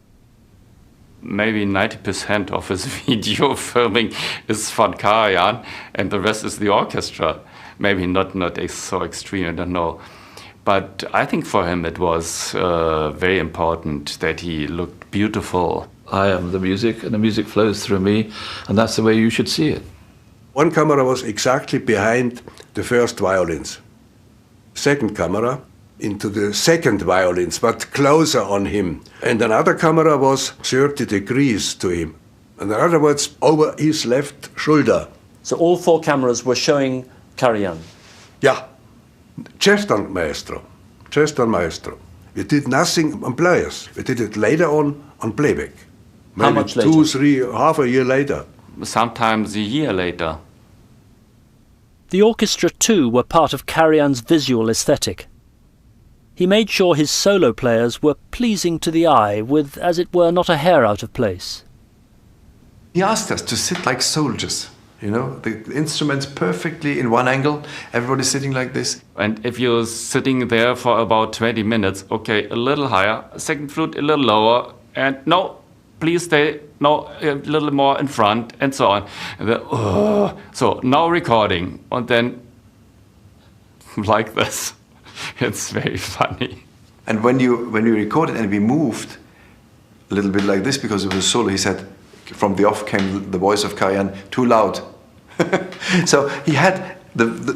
Maybe 90% of his video filming is von Karajan, and the rest is the orchestra. Maybe not so extreme, I don't know. But I think for him it was very important that he looked beautiful.
I am the music, and the music flows through me, and that's the way you should see it.
One camera was exactly behind the first violins. Second camera into the second violins, but closer on him. And another camera was 30 degrees to him. And in other words, over his left shoulder.
So all four cameras were showing Karajan?
Yeah. Chester maestro. We did nothing on players. We did it later on playback. Maybe
How much later?
2, 3, half a year later.
Sometimes a year later.
The orchestra too were part of Karajan's visual aesthetic. He made sure his solo players were pleasing to the eye, with, as it were, not a hair out of place.
He asked us to sit like soldiers, you know, the instruments perfectly in one angle, everybody sitting like this.
And if you're sitting there for about 20 minutes, okay, a little higher, second flute a little lower, and no, please stay, no, a little more in front, and so on. And then, so now recording, and then like this. It's very funny.
And when you recorded and we moved a little bit like this because it was solo, he said, from the off came the voice of Karajan, too loud. So he had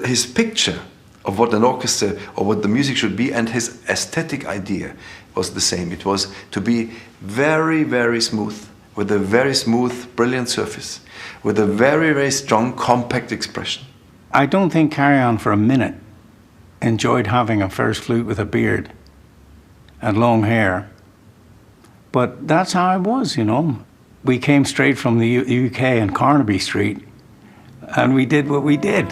his picture of what an orchestra or what the music should be, and his aesthetic idea was the same. It was to be very, very smooth, with a very smooth, brilliant surface, with a very, very strong, compact expression.
I don't think Karajan for a minute enjoyed having a first flute with a beard and long hair. But that's how I was, you know. We came straight from the UK and Carnaby Street, and we did what we did.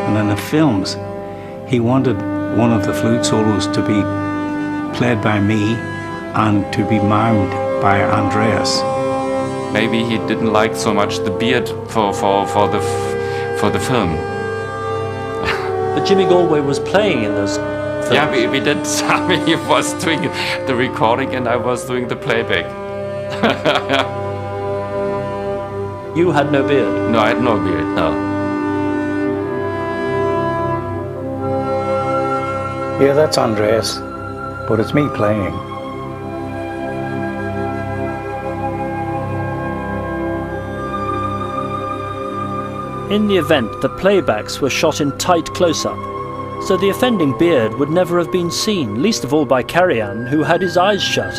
And in the films, he wanted one of the flute solos to be played by me and to be mimed by Andreas.
Maybe he didn't like so much the beard for the film.
But Jimmy Galway was playing in those films.
Yeah, we did. I mean, he was doing the recording and I was doing the playback.
You had no beard?
No, I had no beard, no.
Yeah, that's Andreas, but it's me playing.
In the event, the playbacks were shot in tight close-up, so the offending beard would never have been seen, least of all by Karajan, who had his eyes shut.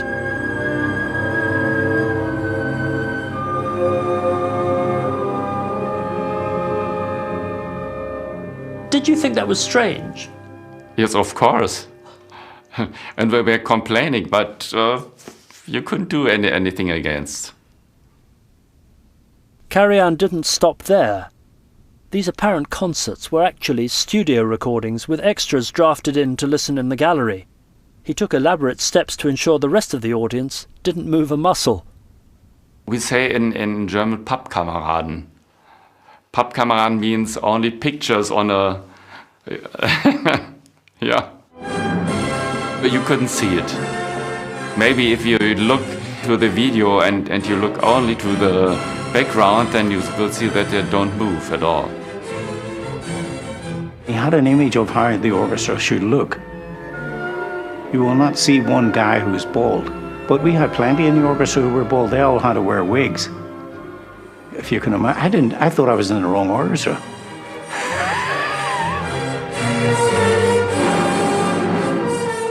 Did you think that was strange?
Yes, of course. And we were complaining, but you couldn't do anything against.
Karajan didn't stop there. These apparent concerts were actually studio recordings with extras drafted in to listen in the gallery. He took elaborate steps to ensure the rest of the audience didn't move a muscle.
We say in German Pappkameraden. Pappkameraden means only pictures on a... yeah. But you couldn't see it. Maybe if you look to the video and you look only to the background, then you will see that they don't move at all.
He had an image of how the orchestra should look. You will not see one guy who's bald, but we had plenty in the orchestra who were bald. They all had to wear wigs. If you can imagine, I thought I was in the wrong orchestra.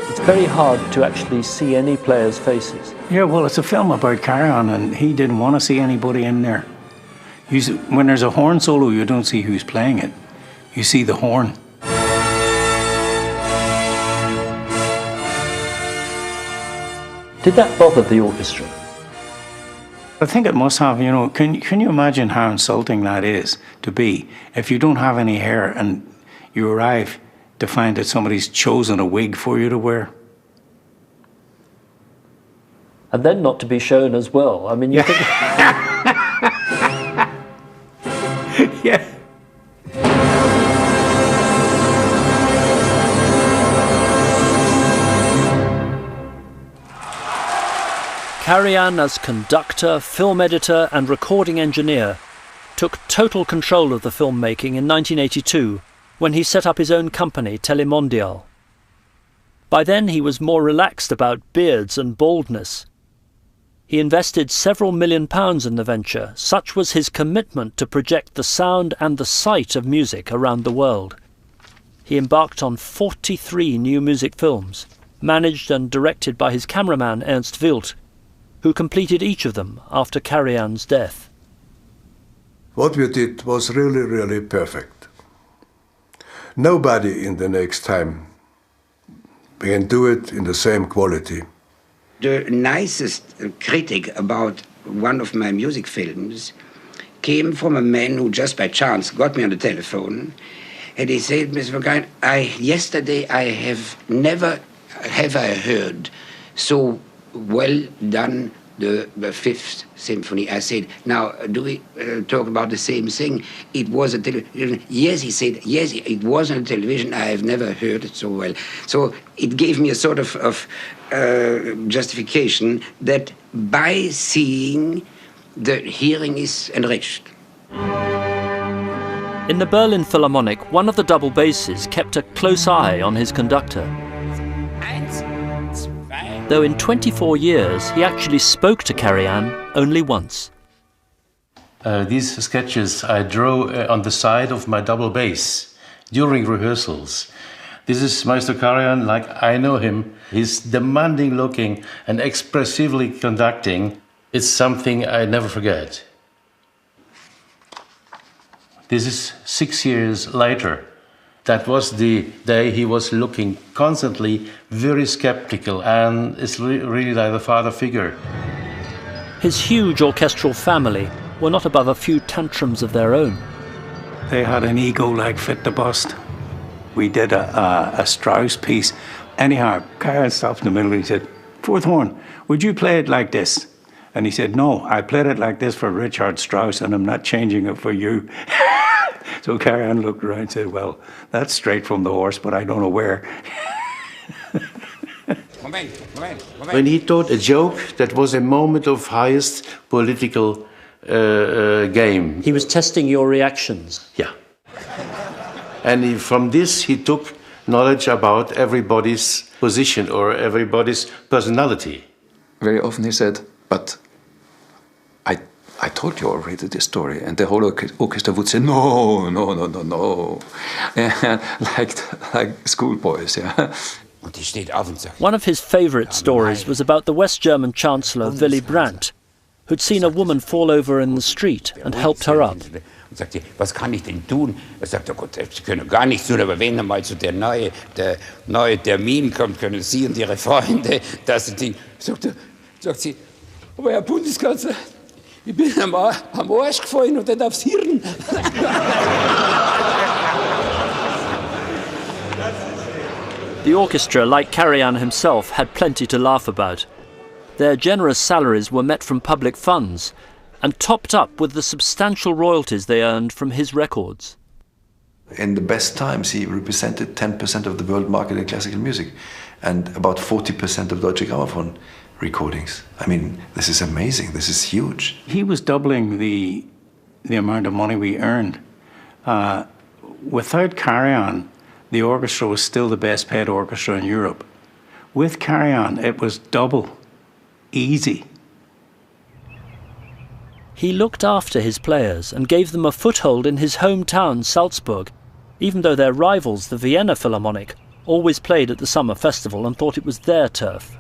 It's very hard to actually see any players' faces.
Yeah, well, it's a film about Karajan, and he didn't want to see anybody in there. When there's a horn solo, you don't see who's playing it. You see the horn.
Did that bother the orchestra?
I think it must have, you know, can you imagine how insulting that is to be if you don't have any hair and you arrive to find that somebody's chosen a wig for you to wear?
And then not to be shown as well. I mean, you think...
Yeah.
Karajan, as conductor, film editor and recording engineer, took total control of the filmmaking in 1982 when he set up his own company, Telemondial. By then he was more relaxed about beards and baldness. He invested several £1 million in the venture. Such was his commitment to project the sound and the sight of music around the world. He embarked on 43 new music films, managed and directed by his cameraman Ernst Wild, who completed each of them after Karajan's death.
What we did was really, really perfect. Nobody in the next time can do it in the same quality.
The nicest critic about one of my music films came from a man who just by chance got me on the telephone, and he said, Mr. von Karajan, yesterday I have never heard so well done the Fifth Symphony. I said, now, do we talk about the same thing? It was a television. Yes, he said, yes, it was on television. I have never heard it so well. So it gave me a sort of justification that by seeing, the hearing is enriched.
In the Berlin Philharmonic, one of the double basses kept a close eye on his conductor. Though in 24 years, he actually spoke to Karajan only once.
These sketches I drew on the side of my double bass during rehearsals. This is Meister Karajan like I know him. He's demanding looking and expressively conducting. It's something I never forget. This is 6 years later. That was the day he was looking constantly very skeptical and is really like the father figure.
His huge orchestral family were not above a few tantrums of their own.
They had an ego like fit to bust. We did a Strauss piece. Anyhow, Karajan stopped in the middle and he said, "Fourth horn, would you play it like this?" And he said, "No, I played it like this for Richard Strauss and I'm not changing it for you." So Karajan looked around and said, "Well, that's straight from the horse, but I don't know where."
When he taught a joke, that was a moment of highest political game.
He was testing your reactions.
Yeah. And from this he took knowledge about everybody's position or everybody's personality.
Very often he said, but I told you already this story, and the whole orchestra would say, no, no, no, no, no, like schoolboys, yeah.
One of his favourite stories was about the West German Chancellor Willy Brandt, who'd seen a woman fall over in the street and helped her up.
Und sagte, was kann ich denn tun? Er sagte, oh Gott, ich kann gar nichts tun, aber wenn einmal so der neue Termin kommt, können Sie und Ihre Freunde das Ding. Sagt sie, aber Herr Bundeskanzler, ich bin am Arsch gefallen und nicht aufs Hirn.
The orchestra, like Karajan himself, had plenty to laugh about. Their generous salaries were met from public funds and topped up with the substantial royalties they earned from his records.
In the best times, he represented 10% of the world market in classical music and about 40% of Deutsche Grammophon recordings. I mean, this is amazing. This is huge.
He was doubling the amount of money we earned. Without Karajan, the orchestra was still the best paid orchestra in Europe. With Karajan, it was double. Easy.
He looked after his players and gave them a foothold in his hometown, Salzburg, even though their rivals, the Vienna Philharmonic, always played at the summer festival and thought it was their turf.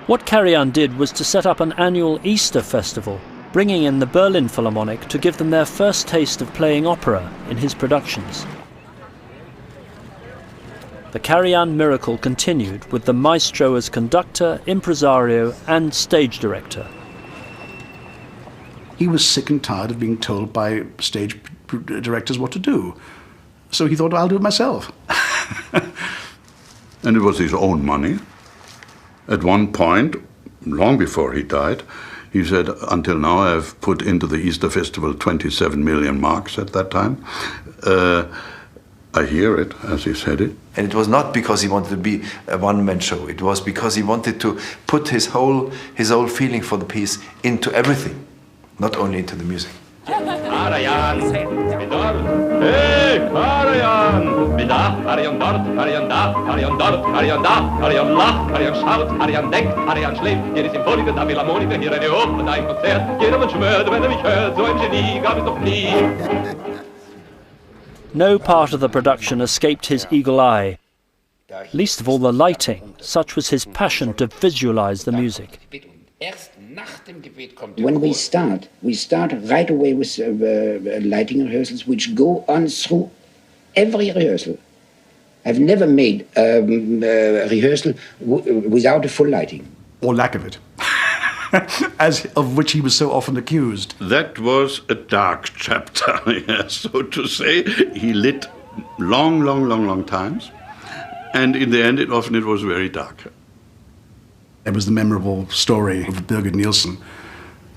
What Karajan did was to set up an annual Easter festival, bringing in the Berlin Philharmonic to give them their first taste of playing opera in his productions. The Karajan miracle continued with the maestro as conductor, impresario and stage director.
He was sick and tired of being told by stage directors what to do. So he thought, I'll do it myself.
And it was his own money. At one point, long before he died, he said, until now I've put into the Easter Festival 27 million marks at that time. I hear it, as he said it.
And it was not because he wanted to be a one-man show. It was because he wanted to put his whole feeling for the piece into everything, not only into the music.
Karajan, hey, Karajan, bin da, Karajan dort, Karajan da, Karajan dort, Karajan da, Karajan lacht, Karajan schaut, Karajan denkt, Karajan schläft, hier ist Symphonie, da Philharmoniker, hier eine Oper und ein Konzert, jedermann schwört, wenn mich hört, so ein Genie gab es noch nie.
No part of the production escaped his eagle eye, least of all the lighting. Such was his passion to visualize the music.
When we start right away with lighting rehearsals, which go on through every rehearsal. I've never made a rehearsal without a full lighting.
Or lack of it. As of which he was so often accused.
That was a dark chapter, yes, so to say. He lit long times, and in the end it was very dark.
There was the memorable story of Birgit Nilsson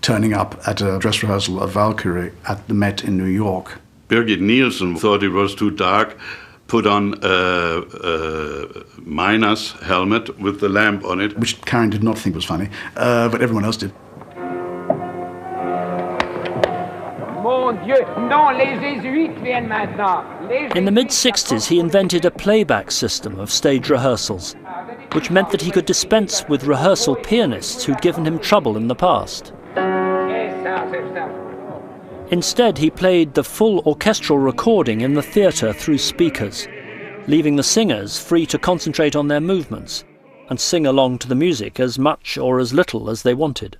turning up at a dress rehearsal of Valkyrie at the Met in New York.
Birgit Nilsson thought it was too dark, put on a miner's helmet with the lamp on it.
Which Karen did not think was funny, but everyone else did.
In the mid-60s, he invented a playback system of stage rehearsals, which meant that he could dispense with rehearsal pianists who'd given him trouble in the past. Instead, he played the full orchestral recording in the theatre through speakers, leaving the singers free to concentrate on their movements and sing along to the music as much or as little as they wanted.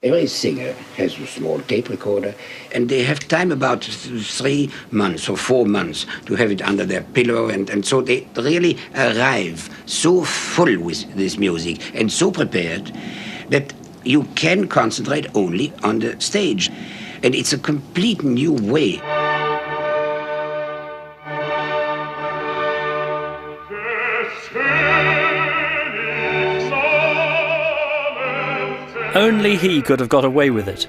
Every singer has a small tape recorder, and they have time about 3 months or 4 months to have it under their pillow, and so they really arrive so full with this music and so prepared that you can concentrate only on the stage. And it's a complete new way.
Only he could have got away with it.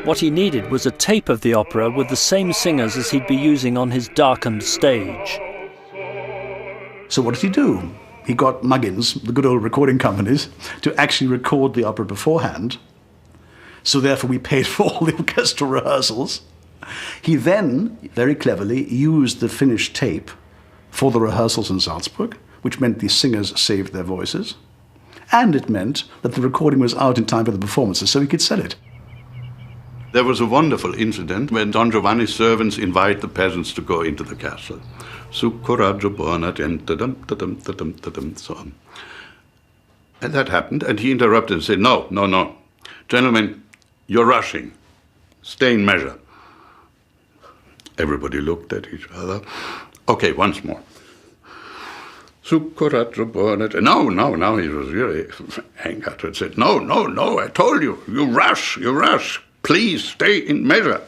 What he needed was a tape of the opera with the same singers as he'd be using on his darkened stage.
So what did he do? He got Muggins, the good old recording companies, to actually record the opera beforehand. So therefore we paid for all the orchestral rehearsals. He then, very cleverly, used the finished tape for the rehearsals in Salzburg, which meant the singers saved their voices, and it meant that the recording was out in time for the performances, so he could sell it.
There was a wonderful incident when Don Giovanni's servants invite the peasants to go into the castle. Su coraggio bonat and so on. And that happened, and he interrupted and said, no, no, no. Gentlemen, you're rushing. Stay in measure. Everybody looked at each other. Okay, once more. Su coraggio bonat. No, he was really angered and said, no, no, no, I told you, you rush. Please stay in measure.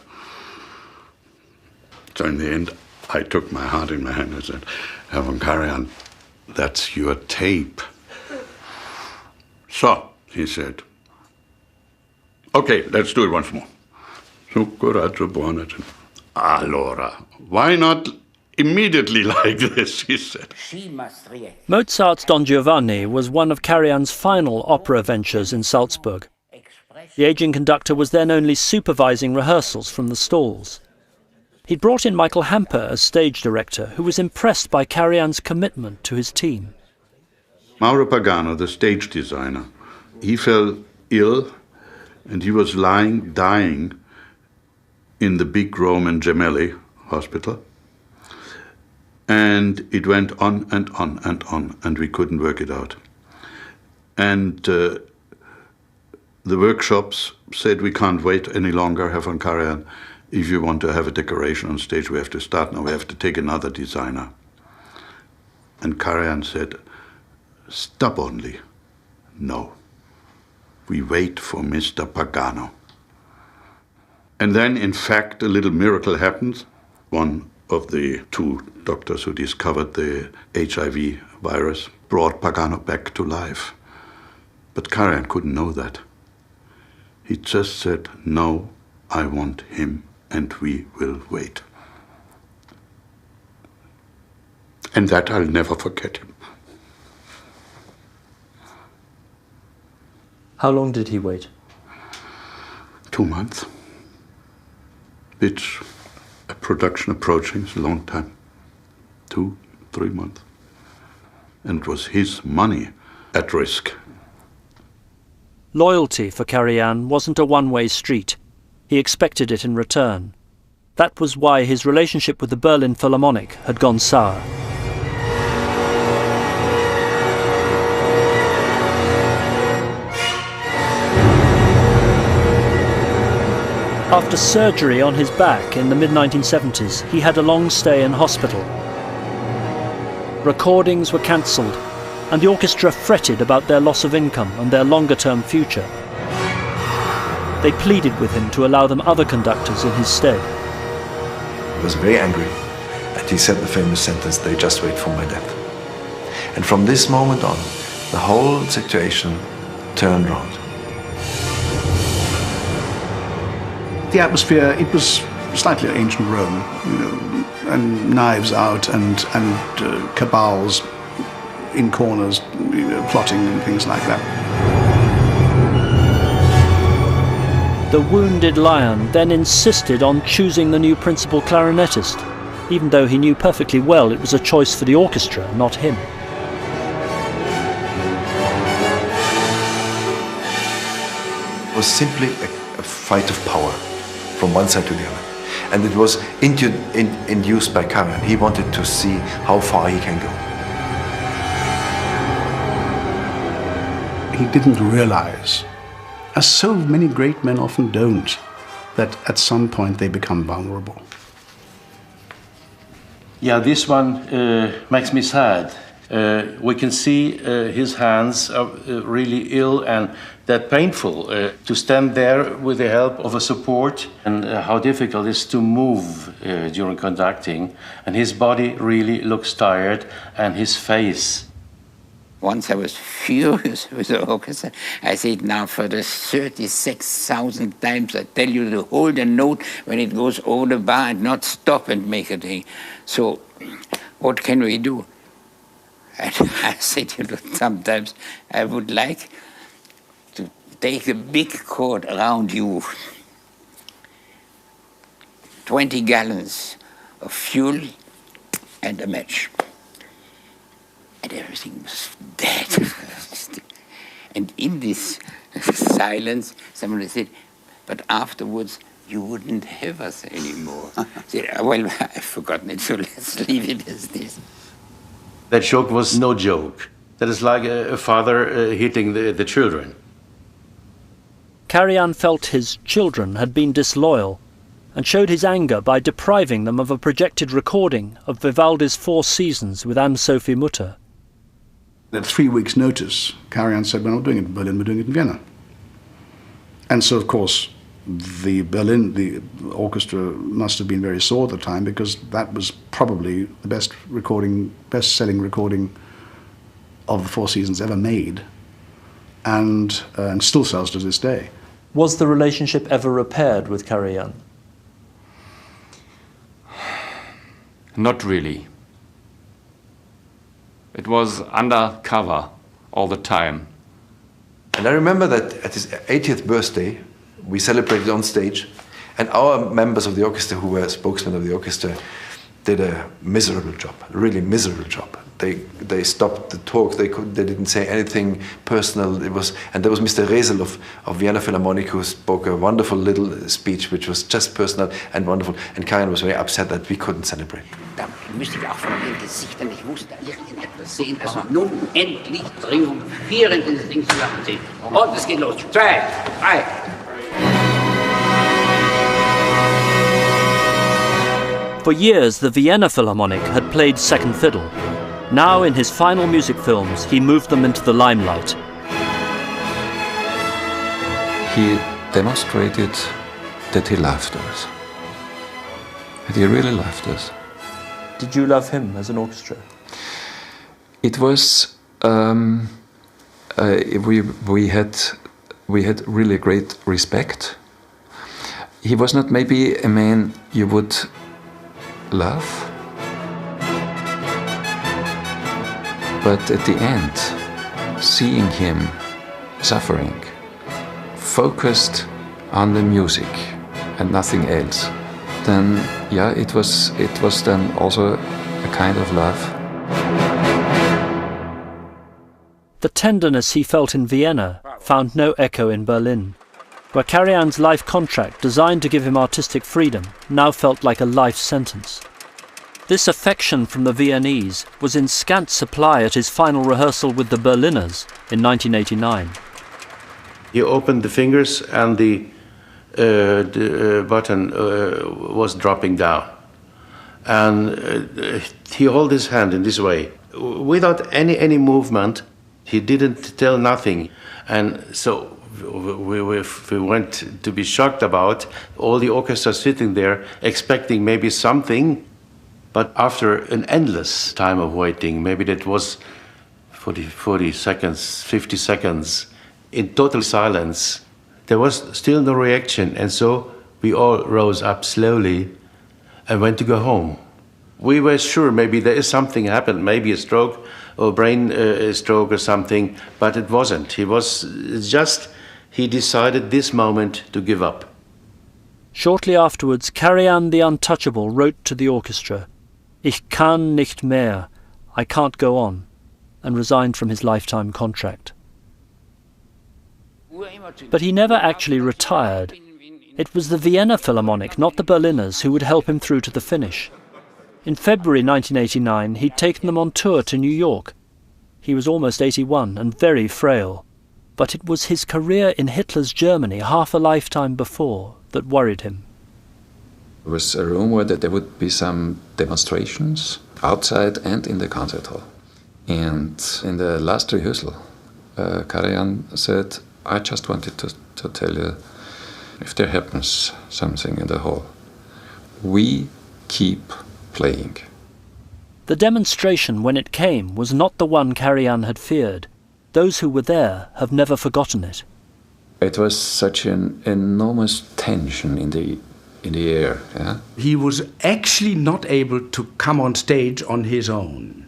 So in the end, I took my heart in my hand and said, Herr von Karajan, that's your tape. So, he said, okay, let's do it once more. Su coraggio bonat. Allora, why not immediately like this, he said.
Mozart's Don Giovanni was one of Karajan's final opera ventures in Salzburg. The aging conductor was then only supervising rehearsals from the stalls. He'd brought in Michael Hamper as stage director, who was impressed by Karajan's commitment to his team.
Mauro Pagano, the stage designer, he fell ill and he was dying in the big Roman Gemelli hospital. And it went on and on and on, and we couldn't work it out. And the workshops said, we can't wait any longer, Herr von Karajan. If you want to have a decoration on stage, we have to start now. We have to take another designer. And Karajan said, stubbornly, no. We wait for Mr. Pagano. And then, in fact, a little miracle happened. One of the two doctors who discovered the HIV virus brought Pagano back to life. But Karajan couldn't know that. He just said, no, I want him, and we will wait. And that I'll never forget him.
How long did he wait?
2 months. Which, a production approaching is a long time. 2, 3 months. And it was his money at risk.
Loyalty for Karajan wasn't a one-way street. He expected it in return. That was why his relationship with the Berlin Philharmonic had gone sour. After surgery on his back in the mid-1970s, he had a long stay in hospital. Recordings were cancelled, and the orchestra fretted about their loss of income and their longer-term future. They pleaded with him to allow them other conductors in his stead.
He was very angry, and he said the famous sentence, they just wait for my death. And from this moment on, the whole situation turned around.
The atmosphere, it was slightly ancient Rome, you know, and knives out and cabals in corners, you know, plotting and things like that.
The wounded lion then insisted on choosing the new principal clarinetist, even though he knew perfectly well it was a choice for the orchestra, not him.
It was simply a fight of power from one side to the other. And it was induced by Karajan. He wanted to see how far he can go.
He didn't realize, as so many great men often don't, that at some point they become vulnerable.
Yeah, this one makes me sad. We can see his hands are really ill and that painful to stand there with the help of a support, and how difficult it is to move during conducting. And his body really looks tired, and his face.
Once I was furious with the orchestra. I said, now for the 36,000th times, I tell you to hold a note when it goes over the bar and not stop and make a thing. So what can we do? And I said, you know, sometimes I would like to take a big cord around you, 20 gallons of fuel and a match. said everything was dead. And in this silence, someone said, but afterwards, you wouldn't have us anymore. I said, well, I've forgotten it, so let's leave it as this.
That joke was no joke. That is like a father hitting the children.
Karajan felt his children had been disloyal and showed his anger by depriving them of a projected recording of Vivaldi's Four Seasons with Anne-Sophie Mutter.
At 3 weeks' notice, Karajan said, we're not doing it in Berlin, we're doing it in Vienna. And so, of course, the orchestra must have been very sore at the time, because that was probably the best-selling recording of the Four Seasons ever made, and still sells to this day.
Was the relationship ever repaired with Karajan?
Not really. It was undercover all the time.
And I remember that at his 80th birthday, we celebrated on stage, and our members of the orchestra, who were spokesmen of the orchestra, did a miserable job, a really miserable job. They stopped the talk. They didn't say anything personal. And there was Mr. Resel of Vienna Philharmonic, who spoke a wonderful little speech, which was just personal and wonderful. And Karajan was very upset that we couldn't celebrate.
Da müsste ich auch von den Gesichtern, ich musste irgendetwas sehen, dass wir nun endlich triumphierend in das Ding zusammen sehen. Und es geht los. 2, 3.
For years, the Vienna Philharmonic had played second fiddle. Now, in his final music films, he moved them into the limelight.
He demonstrated that he loved us. That he really loved us.
Did you love him as an orchestra?
It was we had really great respect. He was not maybe a man you would love, but at the end, seeing him suffering, focused on the music and nothing else, then yeah, it was then also a kind of love.
The tenderness he felt in Vienna found no echo in Berlin, where Karajan's life contract, designed to give him artistic freedom, now felt like a life sentence. This affection from the Viennese was in scant supply at his final rehearsal with the Berliners in 1989.
He opened the fingers and the button was dropping down. And he held his hand in this way. Without any movement, he didn't tell nothing. And so we went to be shocked about all the orchestra sitting there expecting maybe something, but after an endless time of waiting, maybe that was 40 seconds, 50 seconds, in total silence, there was still no reaction, and so we all rose up slowly and went to go home. We were sure maybe there is something happened, maybe a stroke or brain stroke or something, but it wasn't. He decided this moment to give up.
Shortly afterwards, Karajan the Untouchable wrote to the orchestra, "Ich kann nicht mehr, I can't go on," and resigned from his lifetime contract. But he never actually retired. It was the Vienna Philharmonic, not the Berliners, who would help him through to the finish. In February 1989, he'd taken them on tour to New York. He was almost 81 and very frail. But it was his career in Hitler's Germany half a lifetime before that worried him.
There was a rumor that there would be some demonstrations outside and in the concert hall. And in the last rehearsal, Karajan said, "I just wanted to tell you, if there happens something in the hall, we keep playing."
The demonstration, when it came, was not the one Karajan had feared. Those who were there have never forgotten it.
It was such an enormous tension in the air. Yeah?
He was actually not able to come on stage on his own.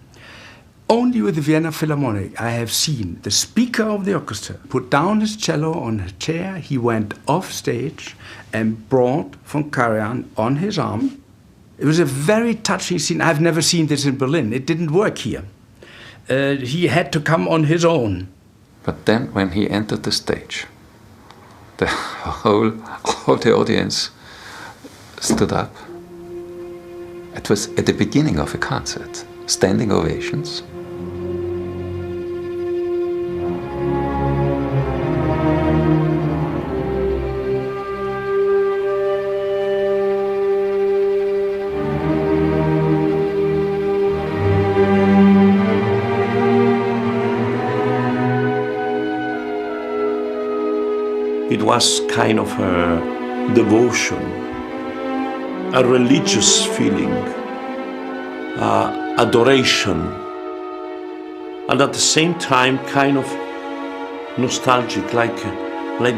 Only with the Vienna Philharmonic I have seen the speaker of the orchestra put down his cello on a chair. He went off stage and brought von Karajan on his arm. It was a very touching scene. I've never seen this in Berlin. It didn't work here. he had to come on his own.
But then when he entered the stage, all the audience stood up. It was at the beginning of a concert, standing ovations.
It was kind of a devotion, a religious feeling, adoration, and at the same time kind of nostalgic, like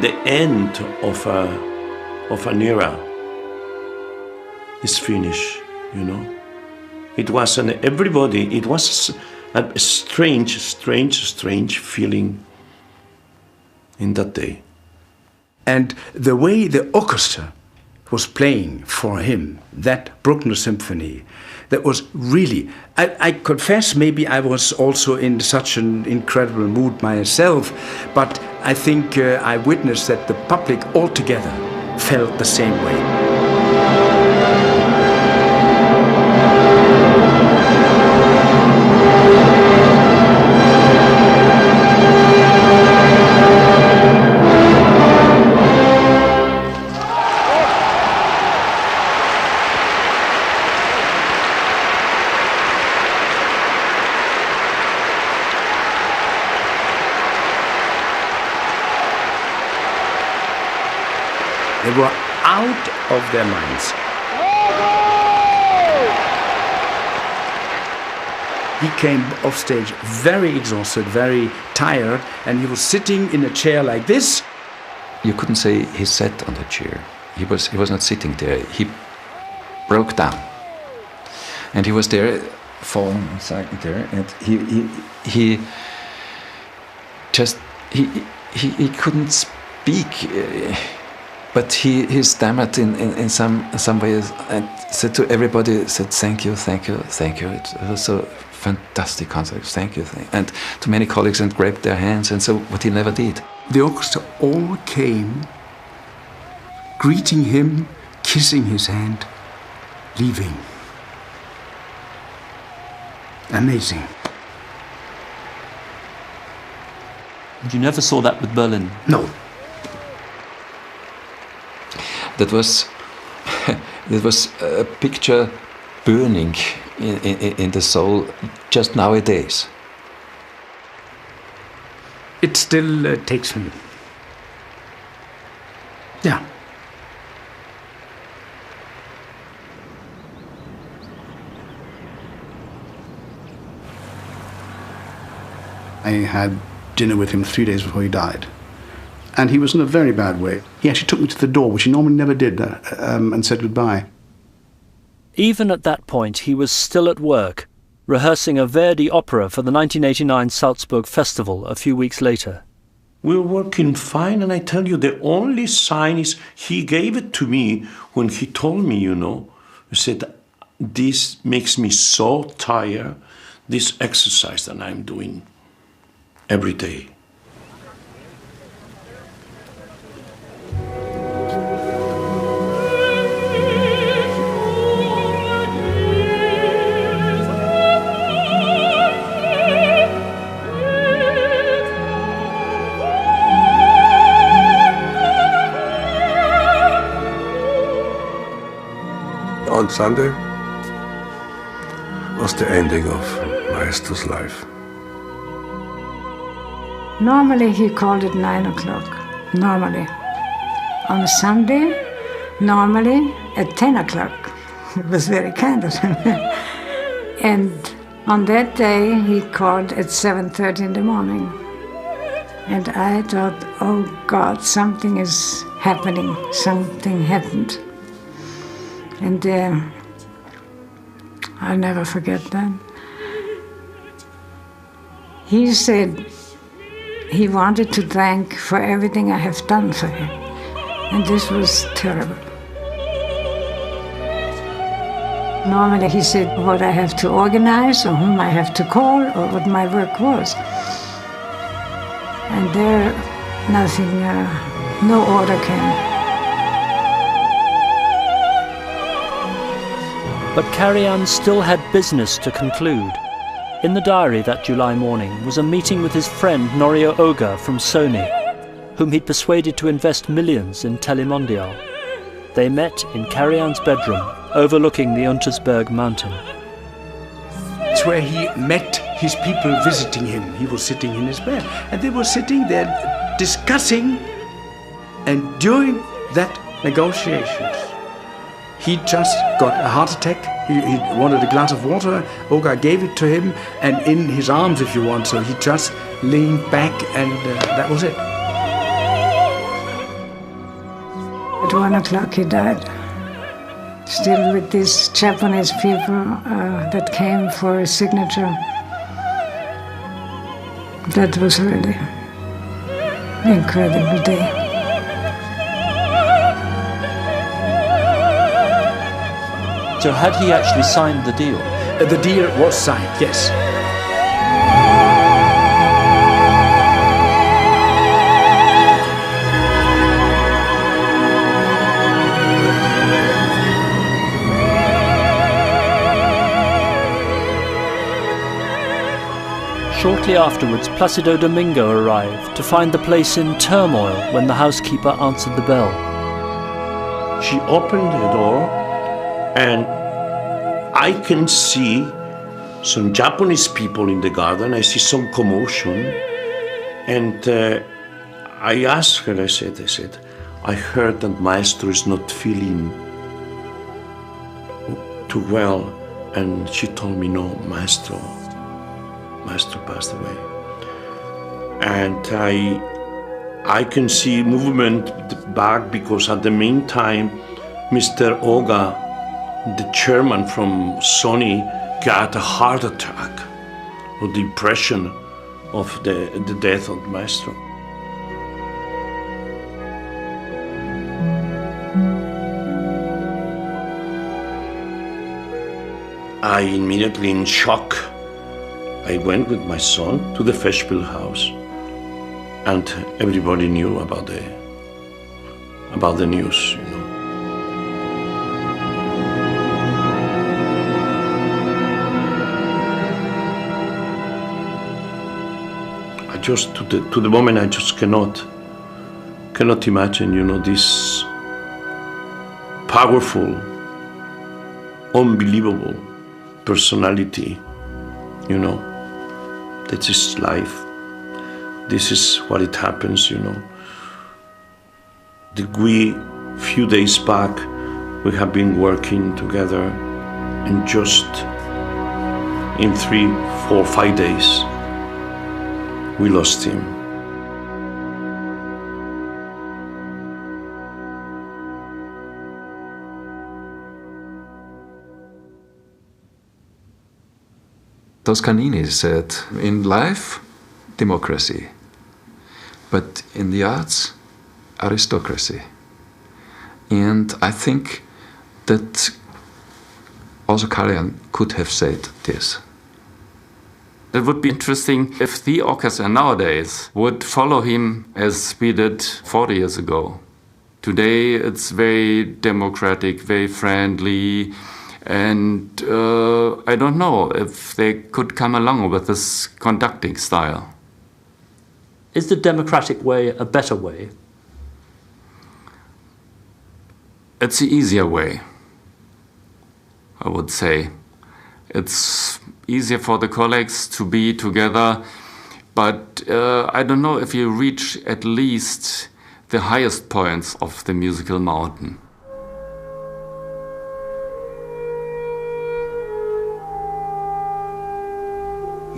the end of an era is finished, you know. It was it was a strange feeling in that day.
And the way the orchestra was playing for him, that Bruckner symphony, that was really, I confess maybe I was also in such an incredible mood myself, but I think I witnessed that the public altogether felt the same way. They were out of their minds. He came off stage very exhausted, very tired, and he was sitting in a chair like this.
You couldn't say he sat on the chair. He was not sitting there. He broke down, and he was there, falling inside there, and he couldn't speak. But he stammered in some ways and said to everybody, thank you. It was a fantastic concert, thank you. And to many colleagues and grabbed their hands, and so what he never did.
The orchestra all came, greeting him, kissing his hand, leaving. Amazing.
And you never saw that with Berlin?
No.
That was a picture burning in the soul just nowadays.
It still takes me. Yeah. I had dinner with him 3 days before he died. And he was in a very bad way. He actually took me to the door, which he normally never did, and said goodbye.
Even at that point, he was still at work, rehearsing a Verdi opera for the 1989 Salzburg Festival a few weeks later.
We were working fine, and I tell you, the only sign is he gave it to me when he told me, you know, he said, this makes me so tired, this exercise that I'm doing every day.
On Sunday was the ending of Maestro's life.
Normally he called it 9 o'clock, normally. On Sunday, normally at 10 o'clock. It was very kind of him. And on that day he called at 7:30 in the morning. And I thought, oh God, something is happening, something happened. And I'll never forget that. He said he wanted to thank for everything I have done for him. And this was terrible. Normally he said what I have to organize or whom I have to call or what my work was. And there, nothing, no order came.
But Karajan still had business to conclude. In the diary that July morning was a meeting with his friend Norio Oga from Sony, whom he'd persuaded to invest millions in Telemondial. They met in Karajan's bedroom, overlooking the Untersberg mountain.
It's where he met his people visiting him. He was sitting in his bed, and they were sitting there discussing, and during that negotiations, he just got a heart attack. He wanted a glass of water. Oga gave it to him, and in his arms, if you want. So he just leaned back, and that was it.
At 1 o'clock he died. Still with these Japanese people that came for a signature. That was really an incredible day.
So had he actually signed the deal?
The deal was signed, yes.
Shortly afterwards, Placido Domingo arrived to find the place in turmoil when the housekeeper answered the bell.
She opened the door, and I can see some Japanese people in the garden. I see some commotion, and I asked her, I said, I heard that Maestro is not feeling too well, and she told me, no, Maestro passed away. And I can see movement back because at the meantime, Mr. Oga, the chairman from Sony, got a heart attack or the impression of the death of Maestro. I immediately, in shock, I went with my son to the Festspiel house, and everybody knew about the news, you know. I just, to the moment, I just cannot imagine, you know, this powerful, unbelievable personality, you know. This is life. This is what it happens, you know. Few days back, we have been working together, and just in 3, 4, 5 days, we lost him.
Toscanini said, in life, democracy, but in the arts, aristocracy. And I think that also Karajan could have said this.
It would be interesting if the orchestra nowadays would follow him as we did 40 years ago. Today it's very democratic, very friendly, and I don't know if they could come along with this conducting style.
Is the democratic way a better way?
It's the easier way, I would say. It's easier for the colleagues to be together, but I don't know if you reach at least the highest points of the musical mountain.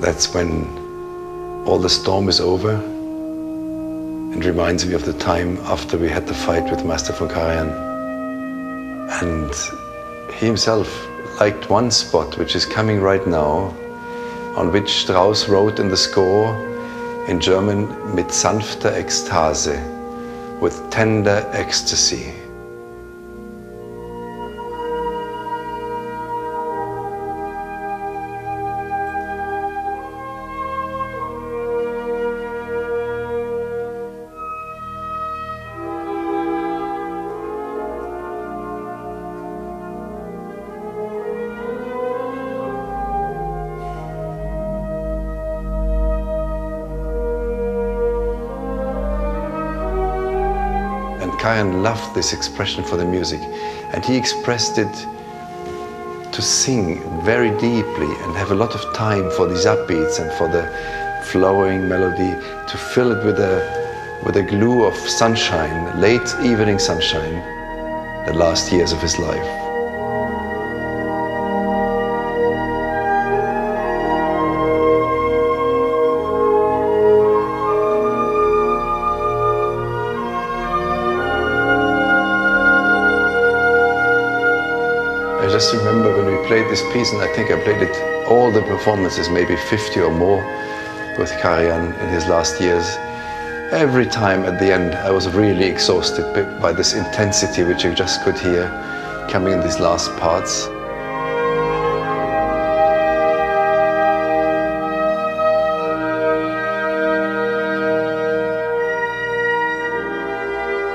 That's when all the storm is over and reminds me of the time after we had the fight with Master von Karajan. And he himself liked one spot, which is coming right now, on which Strauss wrote in the score in German, mit sanfter Ekstase, with tender ecstasy. Karajan loved this expression for the music, and he expressed it to sing very deeply and have a lot of time for these upbeats and for the flowing melody, to fill it with a glue of sunshine, late evening sunshine, the last years of his life. I just remember when we played this piece, and I think I played it all the performances, maybe 50 or more, with Karajan in his last years. Every time at the end I was really exhausted by this intensity which you just could hear coming in these last parts.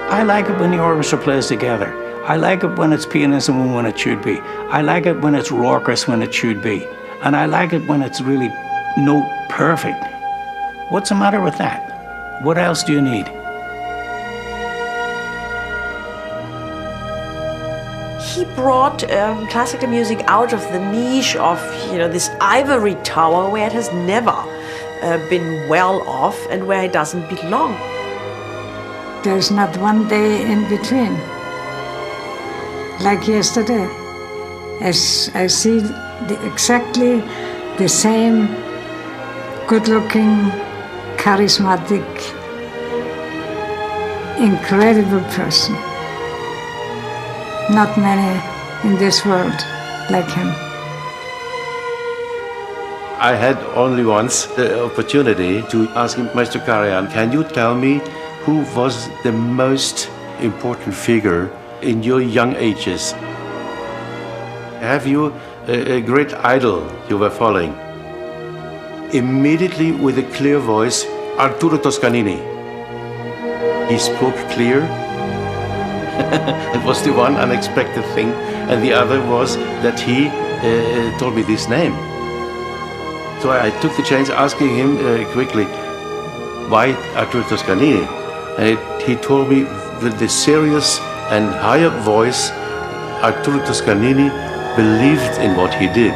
I like it when the orchestra plays together. I like it when it's pianissimo when it should be. I like it when it's raucous when it should be. And I like it when it's really note perfect. What's the matter with that? What else do you need?
He brought classical music out of the niche of, this ivory tower where it has never been well off and where it doesn't belong.
There's not one day in between. Like yesterday, as I see exactly the same good-looking, charismatic, incredible person. Not many in this world like him.
I had only once the opportunity to ask him, Mr. Karajan, can you tell me who was the most important figure in your young ages? Have you a great idol you were following? Immediately, with a clear voice, Arturo Toscanini. He spoke clear. It was the one unexpected thing, and the other was that he told me this name. So I took the chance asking him quickly, why Arturo Toscanini? And he told me with the serious and higher voice, Arturo Toscanini believed in what he did.